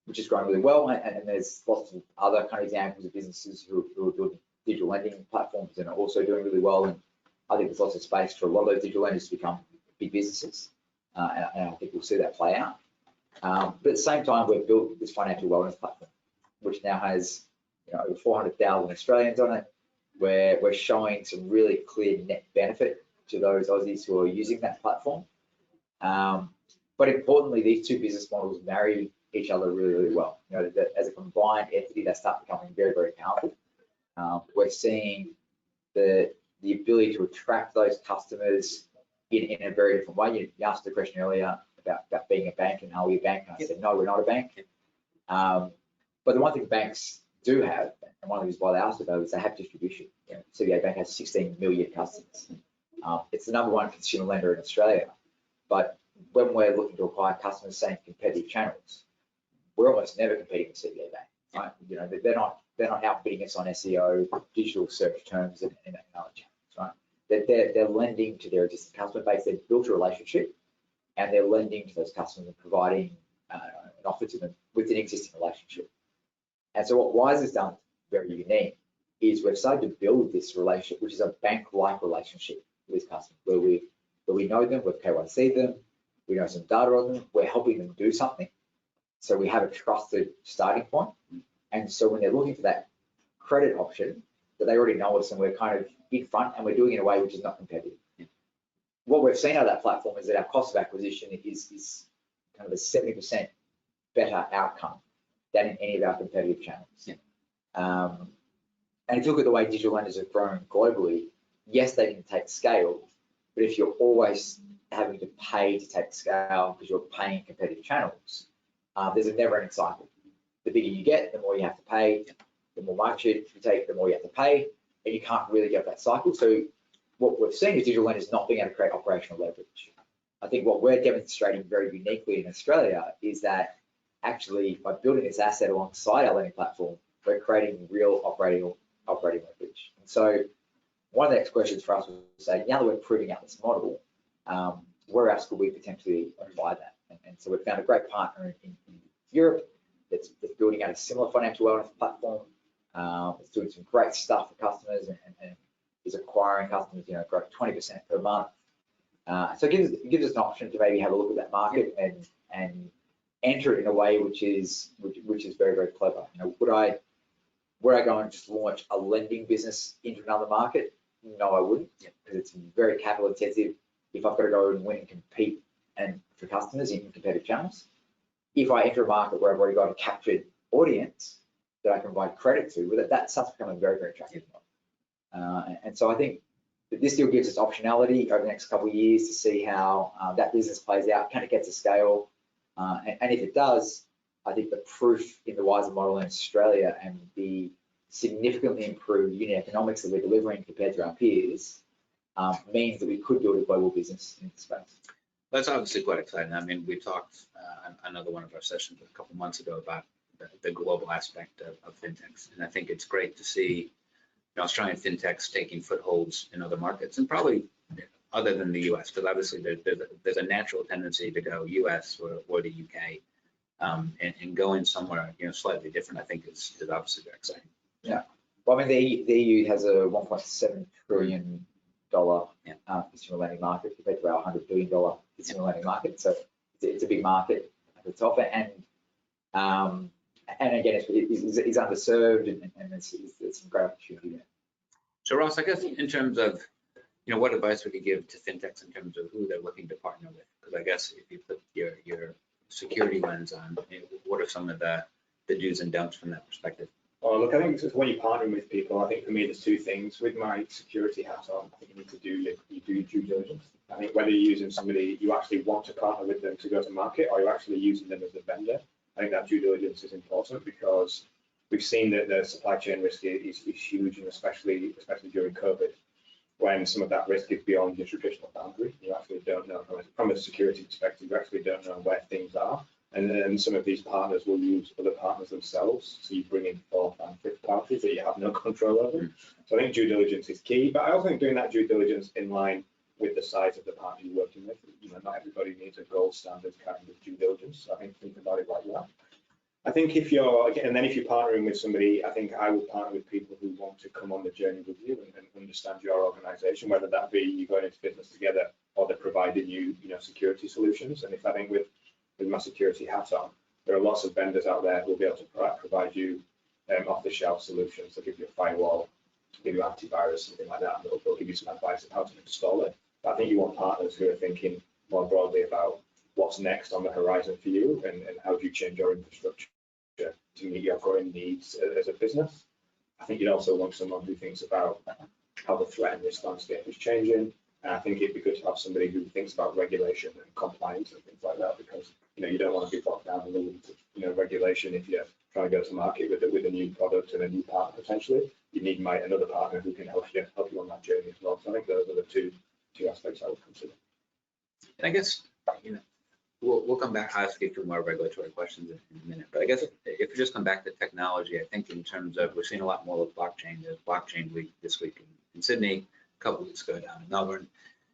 B: which is growing really well, and there's lots of other kind of examples of businesses who are building digital lending platforms and are also doing really well. And I think there's lots of space for a lot of those digital lenders to become big businesses, and I think we'll see that play out. But at the same time, we've built this financial wellness platform, which now has, you know, over 400,000 Australians on it, where we're showing some really clear net benefit to those Aussies who are using that platform. But importantly, these two business models marry each other really, really well. You know, as a combined entity, they start becoming very, very powerful. We're seeing the ability to attract those customers in a very different way. You asked the question earlier about being a bank and are we a bank? And I said, no, we're not a bank. But the one thing banks do have, and one of the reasons why they asked about it, is they have distribution. You know, CBA Bank has 16 million customers. It's the #1 consumer lender in Australia. But when we're looking to acquire customers, saying competitive channels, we're almost never competing with CBA Bank. Right? You know, they're not outbidding us on SEO, digital search terms, and other channels. Right? They're lending to their existing customer base. They've built a relationship, and they're lending to those customers and providing an offer to them with an existing relationship. And so what Wisr has done very unique is we've started to build this relationship, which is a bank-like relationship with customers, where we know them, we've KYC'd them, we know some data on them, we're helping them do something. So we have a trusted starting point. And so when they're looking for that credit option, that they already know us and we're kind of in front, and we're doing it in a way which is not competitive. What we've seen out of that platform is that our cost of acquisition is kind of a 70% better outcome than in any of our competitive channels. Yeah. And if you look at the way digital lenders have grown globally, yes, they can take scale, but if you're always having to pay to take scale because you're paying competitive channels, there's a never-ending cycle. The bigger you get, the more you have to pay, the more market share you take, the more you have to pay, and you can't really get that cycle. So what we've seen is digital lenders not being able to create operational leverage. I think what we're demonstrating very uniquely in Australia is that actually by building this asset alongside our lending platform, we're creating real operating leverage. And so one of the next questions for us was to say, now that we're proving out this model, where else could we potentially apply that? And so we've found a great partner in Europe that's building out a similar financial wellness platform. It's doing some great stuff for customers and is acquiring customers, you know, growing 20% per month. So it gives us an option to maybe have a look at that market and enter it in a way which is very, very clever. You know, would I go and just launch a lending business into another market? No, I wouldn't, because it's very capital intensive. If I've got to go and win and compete and for customers in competitive channels. If I enter a market where I've already got a captured audience that I can provide credit to, well, that starts becoming very, very attractive. And so I think that this deal gives us optionality over the next couple of years to see how that business plays out. Can it get to scale? And if it does, I think the proof in the Wisr model in Australia and the significantly improved unit economics that we're delivering compared to our peers means that we could build a global business in the space.
A: That's obviously quite exciting. I mean, we talked another one of our sessions a couple months ago about the global aspect of fintechs, and I think it's great to see Australian fintechs taking footholds in other markets, and probably other than the US, because obviously there's a natural tendency to go US or the UK, and going somewhere slightly different. I think is obviously very exciting.
B: Yeah. Well, I mean, the EU has a $1.7 trillion consumer lending market compared to our $100 billion consumer lending market. So it's a big market at the top, and again, it's underserved, and it's some great opportunity there.
A: So Ross, I guess in terms of what advice would you give to fintechs in terms of who they're looking to partner with? Because I guess if you put your security lens on, what are some of the do's and don'ts from that perspective?
C: Well, look, I think when you're partnering with people, I think for me there's two things. With my security hat on, I think you need to do due diligence. I think whether you're using somebody you actually want to partner with them to go to market, or you're actually using them as a vendor, I think that due diligence is important, because we've seen that the supply chain risk is huge, and especially during COVID, when some of that risk is beyond your traditional boundary. You actually don't know from a security perspective, you actually don't know where things are. And then some of these partners will use other partners themselves. So you bring in fourth and fifth parties that you have no control over. So I think due diligence is key, but I also think doing that due diligence in line with the size of the partner you're working with. Not everybody needs a gold standard kind of due diligence. So I think about it like that. I think if you're partnering with somebody, I think I would partner with people who want to come on the journey with you and understand your organization, whether that be you going into business together or they're providing you, security solutions. And if I think with my security hat on, there are lots of vendors out there who will be able to provide you off-the-shelf solutions. They'll give you a firewall, give you antivirus, something like that, and they'll give you some advice on how to install it. But I think you want partners who are thinking more broadly about what's next on the horizon for you, and how do you change your infrastructure to meet your growing needs as a business. I think you'd also want someone who thinks about how the threat and risk landscape is changing. And I think it'd be good to have somebody who thinks about regulation and compliance and things like that, because you don't want to be bogged down in the weeds of regulation if you're trying to go to market with a new product and a new partner potentially. You need another partner who can help you on that journey as well. So I think those are the two aspects I would consider.
A: And I guess we'll come back. I'll ask you two more regulatory questions in a minute, but I guess if we just come back to technology, I think in terms of we're seeing a lot more with blockchain. There's blockchain week this week in Sydney, a couple weeks ago down in Melbourne.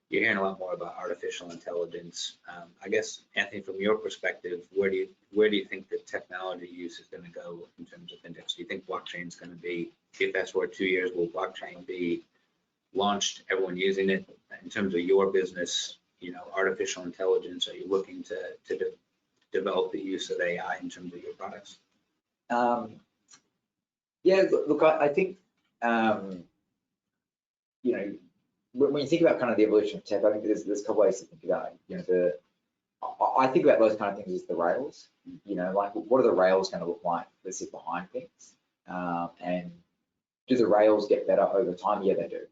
A: You're hearing a lot more about artificial intelligence. I guess, Anthony, from your perspective, where do you think the technology use is going to go in terms of fintechs? Do you think blockchain is going to be, if that's for 2 years, will blockchain be launched, everyone using it? In terms of your business, artificial intelligence, are you looking to develop the use of AI in terms of your products?
B: Yeah, look, I think, when you think about kind of the evolution of tech, I think there's a couple ways to think about it. I think about those kind of things as the rails. Like what are the rails going to look like that sit behind things? And do the rails get better over time? Yeah, they do.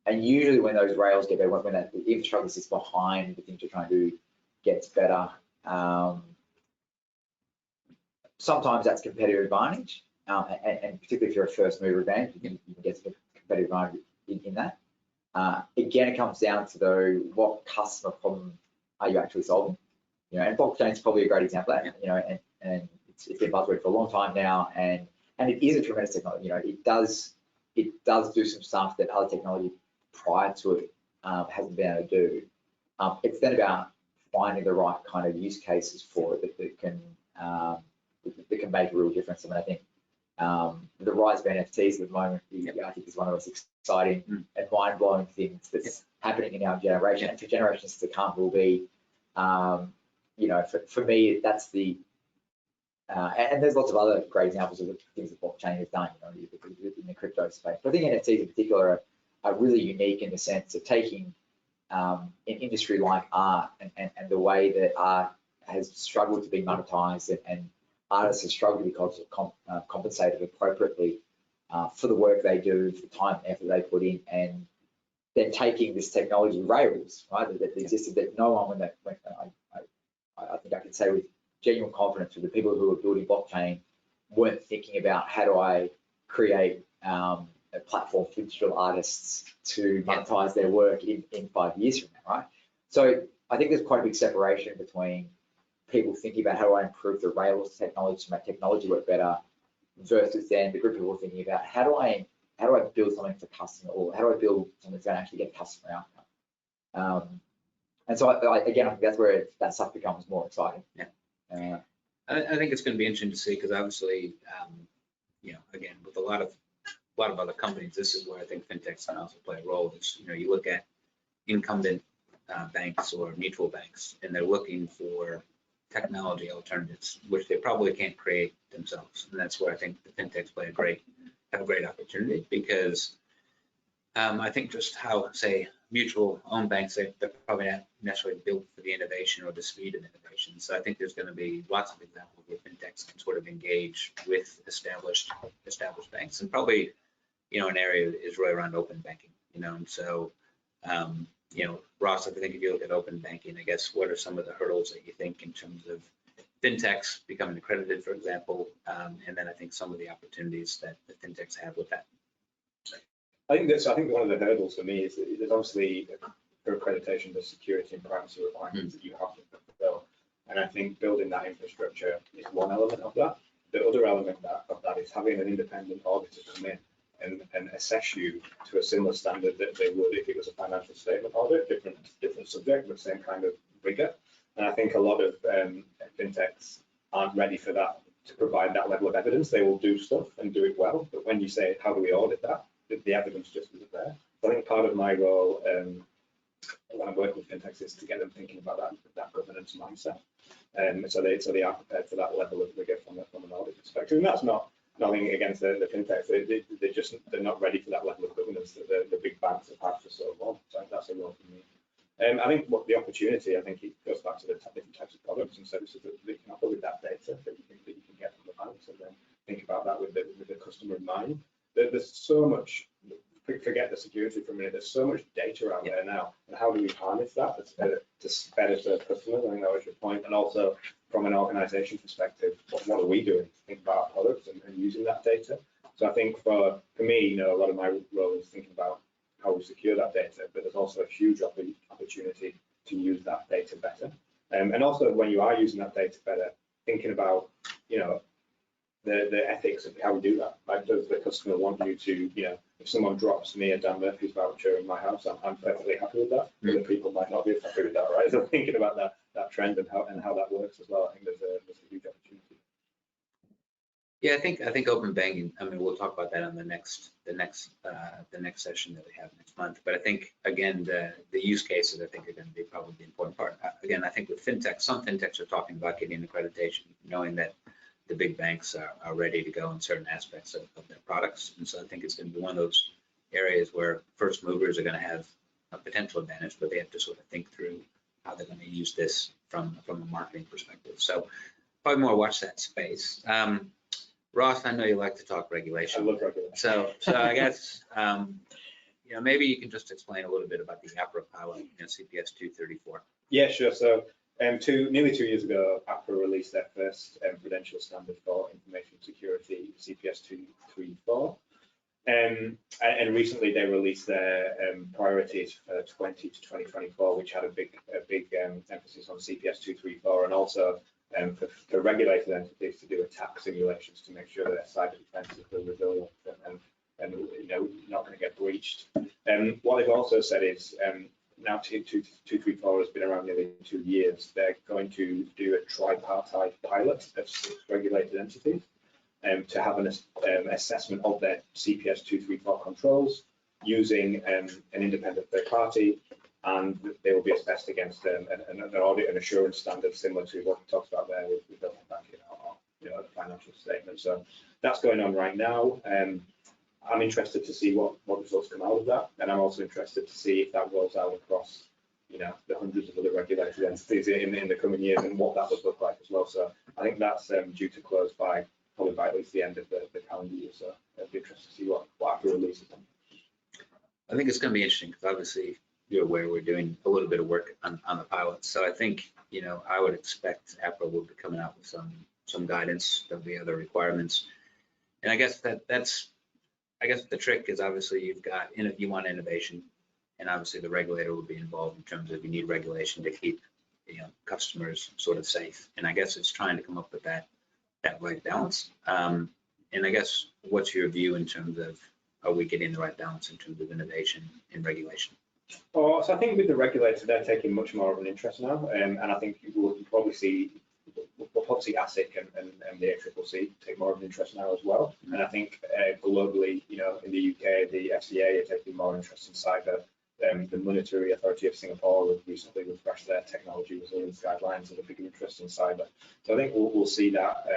B: And usually when those rails get better, when the infrastructure sits behind the things you're trying to do gets better, sometimes that's competitive advantage. And particularly if you're a first mover advantage, you can get some competitive advantage in that. Again, it comes down to what customer problem are you actually solving? And blockchain is probably a great example of that. And it's been buzzword for a long time now, and it is a tremendous technology. It does do some stuff that other technology prior to it hasn't been able to do. It's then about finding the right kind of use cases for it that can make a real difference. I mean, I think the rise of NFTs at the moment, I think is one of the most exciting and mind-blowing things that's happening in our generation. And for generations to come will be You know, for me, that's the, and there's lots of other great examples of the things that blockchain has done, you know, in the crypto space. But I think NFTs in particular are really unique in the sense of taking an industry like art and the way that art has struggled to be monetized, and artists have struggled to be compensated appropriately for the work they do, for the time and effort they put in, and then taking this technology rails, right, that existed, that no one, I think I can say with genuine confidence, with the people who are building blockchain weren't thinking about how do I create a platform for digital artists to monetize their work in 5 years from now, right? So I think there's quite a big separation between people thinking about how do I improve the rails technology to make technology work better, versus then the group of people thinking about how do I build something for customer, or how do I build something that's going to actually get customer outcome. And so again, I think that's where that stuff becomes more exciting.
A: Yeah. I think it's going to be interesting to see, because obviously, you know, again, with a lot of other companies, this is where I think fintechs can also play a role. Is, you know, you look at incumbent banks or mutual banks, and they're looking for technology alternatives, which they probably can't create themselves. And that's where I think the fintechs have a great opportunity, because I think just how, say, mutual owned banks, they're probably not necessarily built for the innovation or the speed of innovation. So I think there's going to be lots of examples where fintechs can sort of engage with established banks, and probably, you know, an area is really around open banking, you know. And so, you know, Ross, I think if you look at open banking, I guess, what are some of the hurdles that you think in terms of fintechs becoming accredited, for example, and then I think some of the opportunities that the fintechs have with that?
C: I think one of the hurdles for me is that there's obviously, for accreditation, the security and privacy requirements that you have to fulfill. And I think building that infrastructure is one element of that. The other element of that is having an independent auditor come in and assess you to a similar standard that they would if it was a financial statement audit, different subject, but same kind of rigor. And I think a lot of fintechs aren't ready for that, to provide that level of evidence. They will do stuff and do it well, but when you say, how do we audit that? The evidence just isn't there. So I think part of my role when I work with fintechs is to get them thinking about that governance mindset, so they are prepared for that level of rigor from an audit perspective. And that's nothing against the fintechs. They're not ready for that level of governance that the big banks have had for so long. So that's a role for me. I think what the opportunity, I think it goes back to the different types of products and services that they can offer with that data that you can get from the banks, and then think about that with the customer in mind. There's so much, forget the security for a minute, there's so much data out there now, and how do we harness that to better serve customers? I think that was your point. And also from an organization perspective, what are we doing to think about our products and using that data? So I think for me, you know, a lot of my role is thinking about how we secure that data, but there's also a huge opportunity to use that data better. And also when you are using that data better, thinking about, you know, the ethics of how we do that. Like, does the customer want you to, you know, if someone drops me a Dan Murphy's voucher in my house, I'm perfectly happy with that. Other people might not be happy with that, right? So thinking about that trend and how that works as well, I think there's a huge opportunity.
A: Yeah, I think open banking, I mean, we'll talk about that on the next session that we have next month. But I think, again, the use cases, I think, are going to be probably the important part. Again, I think with fintech, some fintechs are talking about getting accreditation, knowing that the big banks are ready to go in certain aspects of their products. And so I think it's going to be one of those areas where first movers are going to have a potential advantage, but they have to sort of think through how they're going to use this from a marketing perspective. So probably more watch that space. Ross, I know you like to talk regulation. I love regulation. So I guess, you know, maybe you can just explain a little bit about the APRA pilot, you know, CPS 234.
C: Yeah, sure. So nearly 2 years ago, APRA released their first prudential standard for information security, CPS 234. And recently they released their priorities for 20 to 2024, which had a big emphasis on CPS 234, and also for regulated entities to do attack simulations to make sure that their cyber defenses are resilient and you know, not going to get breached. What they've also said is now 234 has been around nearly 2 years. They're going to do a tripartite pilot of 6 regulated entities to have an assessment of their CPS 234 controls using an independent third party, and they will be assessed against an audit and assurance standard similar to what we talked about there with the banking or the financial statement. So that's going on right now. I'm interested to see what results come out of that, and I'm also interested to see if that rolls out across the hundreds of other regulatory entities in the coming years and what that would look like as well. So I think that's due to close probably by at least the end of the calendar year. So it'll be interesting to see what Apple releases them.
A: I think it's going to be interesting because obviously you're aware we're doing a little bit of work on the pilots. So I think, I would expect Apple will be coming out with some guidance. There'll be other requirements. And I guess the trick is obviously you want innovation, and obviously the regulator will be involved in terms of you need regulation to keep customers sort of safe. And I guess it's trying to come up with that right balance. And I guess what's your view in terms of, are we getting the right balance in terms of innovation and regulation?
C: So I think with the regulator, they're taking much more of an interest now, and I think we'll probably see ASIC and the ACCC take more of an interest now as well. And I think globally, in the UK, the FCA are taking more interest in cyber. The Monetary Authority of Singapore have recently refreshed their technology resilience guidelines and a bigger interest in cyber. So I think we'll see that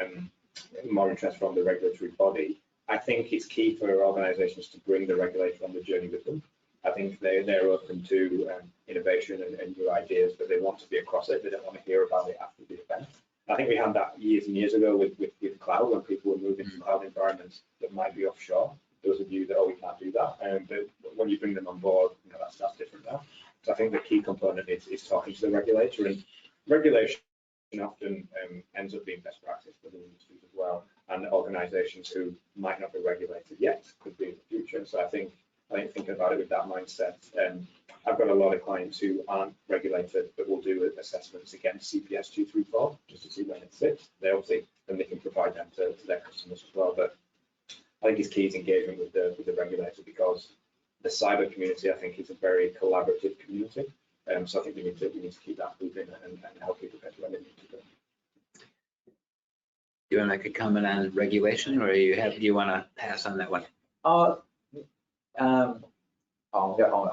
C: more interest from the regulatory body. I think it's key for organisations to bring the regulator on the journey with them. I think they're open to innovation and new ideas, but they want to be across it. They don't want to hear about it after the event. I think we had that years and years ago with cloud, when people were moving to cloud environments that might be offshore. There was a view that, we can't do that. But when you bring them on board, that's different now. So I think the key component is talking to the regulator, and regulation often ends up being best practice for the industries as well, and organisations who might not be regulated yet could be in the future. So I think thinking about it with that mindset, I've got a lot of clients who aren't regulated but will do assessments against CPS 234 just to see when it sits. Then they can provide them to their customers as well. But I think it's key to engagement with the regulator, because the cyber community, I think, is a very collaborative community. So I think we need to keep that moving and help people get to where they need to go.
A: Do you want to make a comment on regulation, or do you want to pass on that one?
B: I'll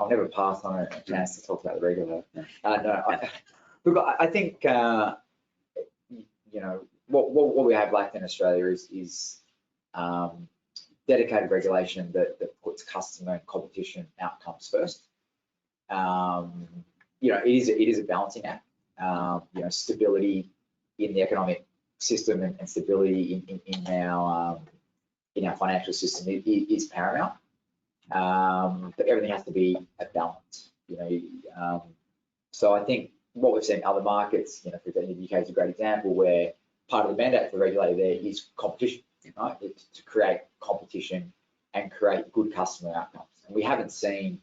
B: never pass on a chance to talk about the regulator. I think what we have lacked in Australia is dedicated regulation that puts customer and competition outcomes first. It is a balancing act. Stability in the economic system and stability in our financial system is paramount. But everything has to be a balance. So I think what we've seen in other markets, for example, the UK is a great example, where part of the mandate for the regulator there is competition. It's to create competition and create good customer outcomes. And we haven't seen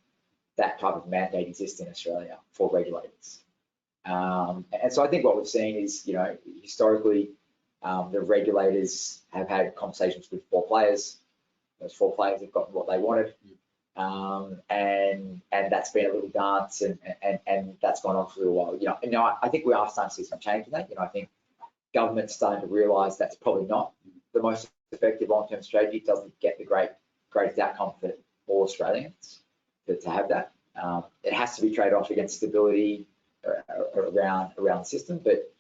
B: that type of mandate exist in Australia for regulators. And so I think what we've seen is, historically, the regulators have had conversations with 4 players. Those 4 players have gotten what they wanted. And that's been a little dance, and that's gone on for a little while. I think we are starting to see some change in that. I think government's starting to realise that's probably not the most effective long-term strategy. It doesn't get the greatest outcome for all Australians to have that. It has to be traded off against stability around the system, but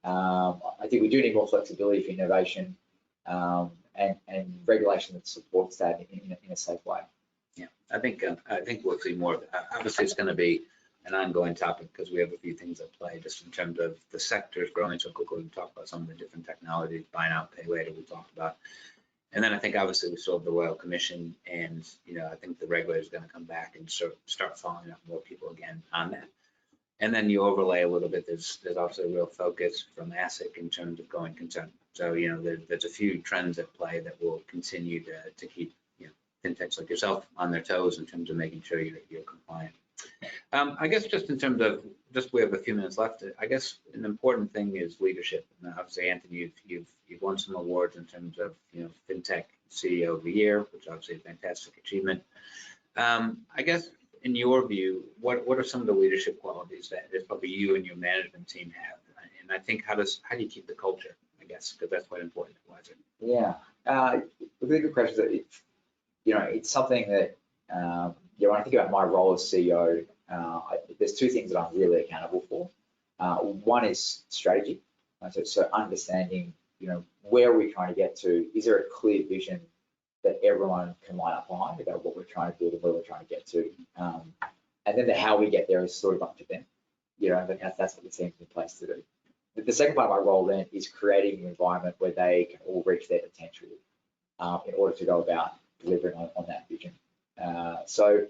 B: I think we do need more flexibility for innovation and regulation that supports that in a safe way.
A: Yeah, I think we'll see more of it. Obviously, it's going to be an ongoing topic because we have a few things at play just in terms of the sectors growing so quickly. We talked about some of the different technologies, buy now, pay later, we talked about. And then I think obviously we still have the Royal Commission, and I think the regulator is going to come back and start following up more people again on that. And then you overlay a little bit, there's also a real focus from ASIC in terms of going concern. So, there's a few trends at play that will continue to keep, fintechs like yourself on their toes in terms of making sure you're compliant. I guess just in terms of, we have a few minutes left. I guess an important thing is leadership. And obviously, Anthony, you've won some awards in terms of, Fintech CEO of the Year, which obviously is a fantastic achievement. I guess, in your view, what are some of the leadership qualities that probably you and your management team have? And I think how do you keep the culture, I guess, because that's quite important to Wisr.
B: Yeah, a really good question. It's something that, when I think about my role as CEO, there's two things that I'm really accountable for. One is strategy, so understanding, where are we trying to get to? Is there a clear vision that everyone can line up behind about what we're trying to do and where we're trying to get to? And then the how we get there is sort of up to them. That's what the team's in place to do. The second part of my role then is creating an environment where they can all reach their potential in order to go about delivering on that vision. So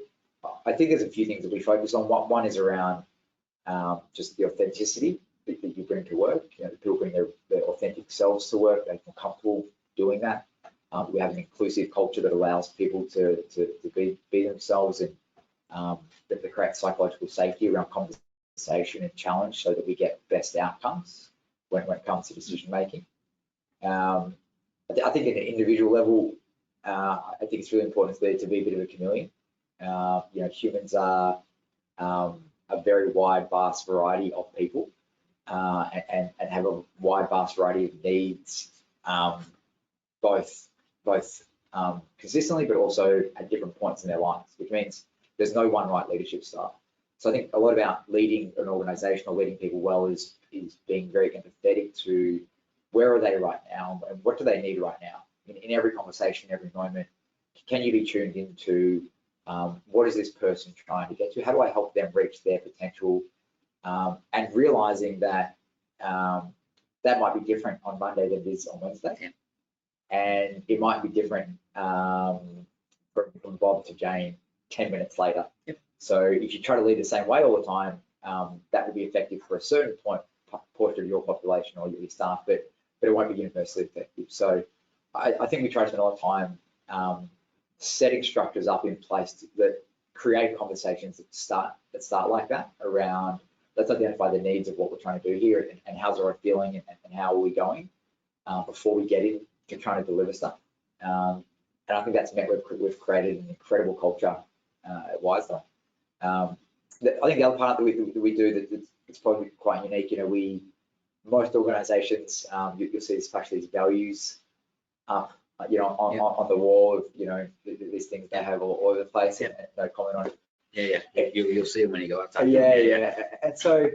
B: I think there's a few things that we focus on. One is around just the authenticity that you bring to work. The people bring their authentic selves to work. They feel comfortable doing that. We have an inclusive culture that allows people to be themselves, and that creates psychological safety around conversation and challenge, so that we get best outcomes when it comes to decision making. I think at an individual level, I think it's really important to be a bit of a chameleon. Humans are a very wide, vast variety of people, and have a wide, vast variety of needs, both consistently, but also at different points in their lives, which means there's no one right leadership style. So I think a lot about leading an organization or leading people well is being very empathetic to where are they right now and what do they need right now. In every conversation, every moment, can you be tuned into what is this person trying to get to? How do I help them reach their potential? And realizing that that might be different on Monday than it is on Wednesday.
A: Yeah.
B: And it might be different from Bob to Jane 10 minutes later.
A: Yep.
B: So if you try to lead the same way all the time, that will be effective for a certain portion of your population or your staff, but it won't be universally effective. So I think we try to spend a lot of time setting structures up in place that create conversations that start like that around, let's identify the needs of what we're trying to do here and how's everyone feeling and how are we going before we get into trying to deliver stuff. And I think that's meant we've created an incredible culture at Wisr. I think the other part that we do that it's probably quite unique, most organizations, you'll see especially these values up, on the wall of, these things they have all over the place, and no comment on it.
A: Yeah. You'll see them when you go outside.
B: Yeah. And so,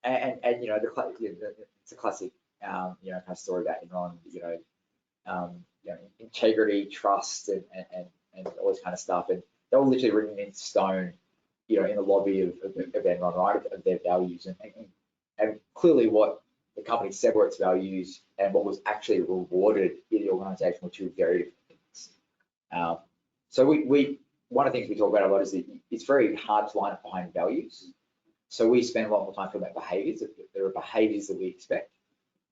B: it's a classic, kind of story about Enron, integrity, trust, and all this kind of stuff. And they're all literally written in stone, in the lobby of Enron, right, of their values. And clearly what the company said were its values and what was actually rewarded in the organization were two very different things. So one of the things we talk about a lot is that it's very hard to line up behind values. So we spend a lot more time talking about behaviors. There are behaviors that we expect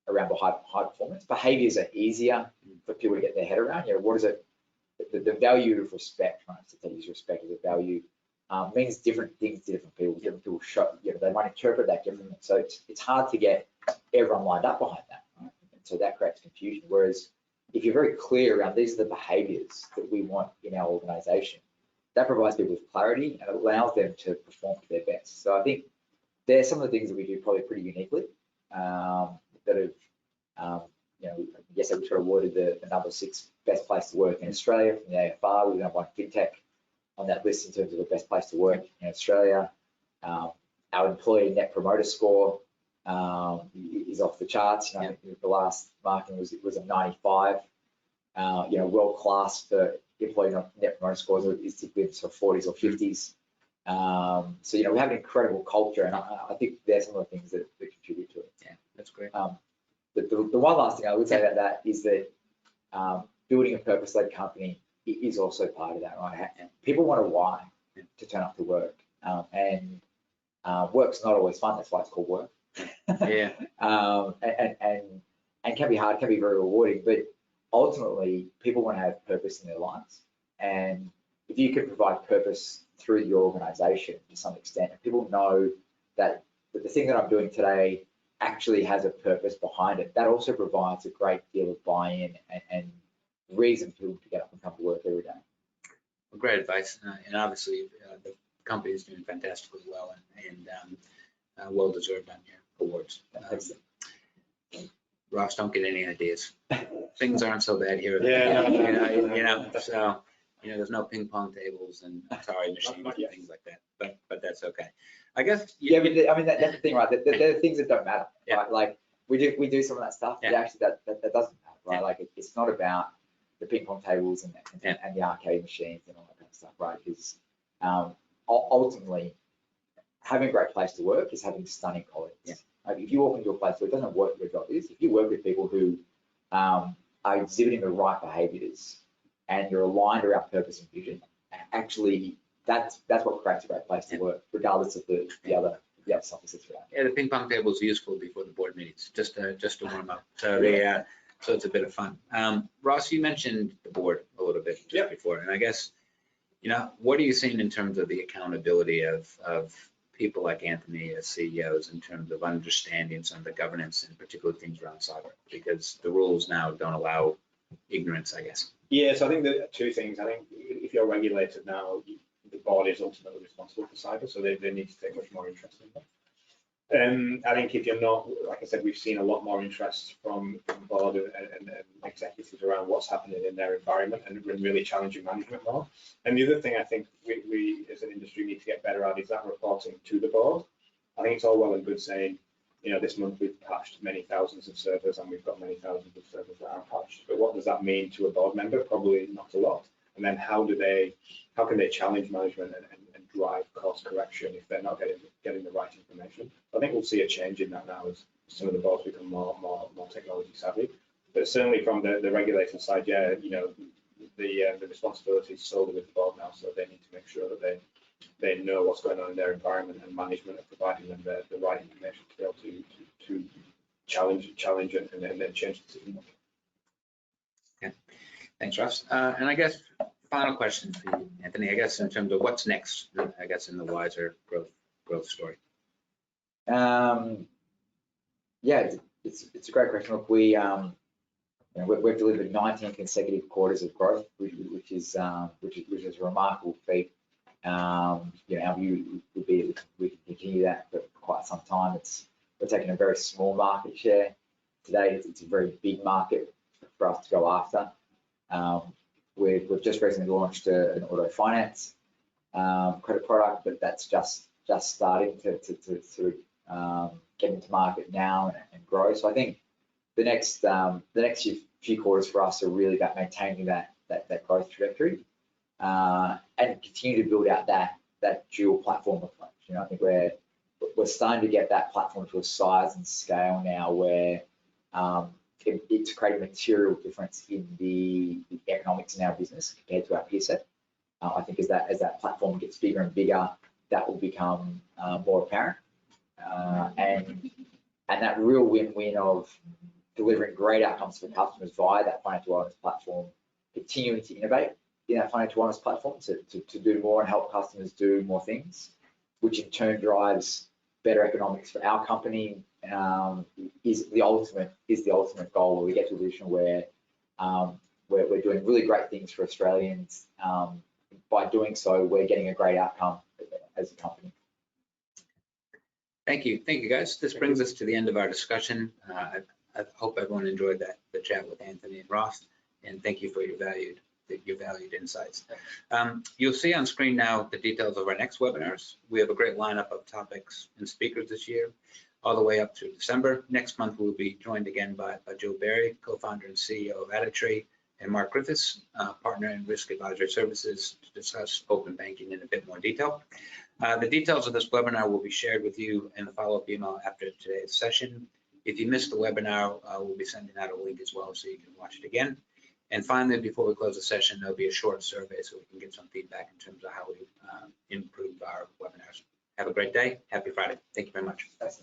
B: around high performance. Behaviors are easier for people to get their head around. What is it? The value of respect, right? So they use respect as a value, means different things to different people. Different people show, they might interpret that differently. So it's hard to get everyone lined up behind that, right? And so that creates confusion. Whereas if you're very clear around these are the behaviors that we want in our organization, that provides people with clarity and it allows them to perform to their best. So I think there's some of the things that we do probably pretty uniquely that have, yes, we were awarded the number 6 best place to work in Australia from the AFR. We've got one Fintech on that list in terms of the best place to work in Australia. Our employee net promoter score is off the charts. I think the last marking was a 95. World class for employee net promoter scores is typically in sort of 40s or 50s. So we have an incredible culture, and I think there's some of the things that contribute to it.
A: Yeah, that's great.
B: The one last thing I would say about that is that building a purpose-led company is also part of that, right? People want a why to turn up to work, and work's not always fun. That's why it's called work.
A: Yeah.
B: And can be hard, can be very rewarding, but ultimately people want to have purpose in their lives. And if you can provide purpose through your organization to some extent, and people know that the thing that I'm doing today actually has a purpose behind it, that also provides a great deal of buy-in and reason for people to get up and come to work every day.
A: Well, great advice, and obviously the company is doing fantastically well, and well deserved on your awards. Ross, don't get any ideas. Things aren't so bad here.
C: Yeah.
A: So there's no ping pong tables and Atari machines
C: not
A: and
C: yet.
A: things like that, but that's okay. I guess.
B: Yeah, but I mean, that's the thing, right? They're the things that don't matter,
A: Yeah.
B: right? Like we do some of that stuff, but
A: Yeah.
B: actually that doesn't matter, right?
A: Yeah.
B: Like it's not about the ping pong tables and the arcade machines and all that kind of stuff, right? Because ultimately, having a great place to work is having stunning colleagues.
A: Yeah.
B: Like if you walk into a place where it doesn't work your job is, if you work with people who are exhibiting the right behaviours and you're aligned around purpose and vision, actually that's what creates a great place to work, regardless of the other stuff that sits around.
A: Yeah, the ping pong table is useful before the board meetings, just to warm up. So so it's a bit of fun. Ross, you mentioned the board a little bit just before, and I guess, what are you seeing in terms of the accountability of people like Anthony as CEOs in terms of understanding some of the governance and particular things around cyber? Because the rules now don't allow ignorance, I guess.
C: Yeah, so I think there are two things. I think if you're regulated now, the board is ultimately responsible for cyber, so they need to take much more interest in that. I think if you're not, like I said, we've seen a lot more interest from board and executives around what's happening in their environment and really challenging management more. And the other thing I think we as an industry need to get better at is that reporting to the board. I think it's all well and good saying, this month we've patched many thousands of servers and we've got many thousands of servers that aren't patched. But what does that mean to a board member? Probably not a lot. And then how can they challenge management and drive course correction if they're not getting the right information? I think we'll see a change in that now as some of the boards become more technology savvy. But certainly from the regulator side, the responsibility is solely with the board now, so they need to make sure that they know what's going on in their environment, and management are providing them the right information to be able to challenge it and then change the decision.
A: Okay, thanks, Ross. And I guess final question for you, Anthony. I guess in terms of what's next, I guess in the Wisr growth story.
B: Yeah, it's a great question. Look, we've delivered 19 consecutive quarters of growth, which is a remarkable feat. Our view would be that we can continue that for quite some time. We're taking a very small market share today. It's a very big market for us to go after. We've just recently launched an auto finance credit product, but that's just starting to sort of get into market now and grow. So I think the next few quarters for us are really about maintaining that growth trajectory and continue to build out that dual platform approach. I think we're starting to get that platform to a size and scale now where it's creating a material difference in the economics in our business compared to our peer set. I think as that platform gets bigger and bigger, that will become more apparent. And that real win-win of delivering great outcomes for customers via that financial wellness platform, continuing to innovate in that financial wellness platform to do more and help customers do more things, which in turn drives better economics for our company, is the ultimate goal, where we get to a position where we're doing really great things for Australians. By doing so, we're getting a great outcome as a company.
A: Thank you, guys. This brings us to the end of our discussion. I hope everyone enjoyed the chat with Anthony and Ross, and thank you for your valued insights. You'll see on screen now the details of our next webinars. We have a great lineup of topics and speakers this year, all the way up through December. Next month, we'll be joined again by Joe Barry, co-founder and CEO of Additree, and Mark Griffiths, partner in risk advisory services, to discuss open banking in a bit more detail. The details of this webinar will be shared with you in the follow-up email after today's session. If you missed the webinar, we'll be sending out a link as well so you can watch it again. And finally, before we close the session, there'll be a short survey so we can get some feedback in terms of how we improve our webinars. Have a great day. Happy Friday. Thank you very much.
C: Thanks.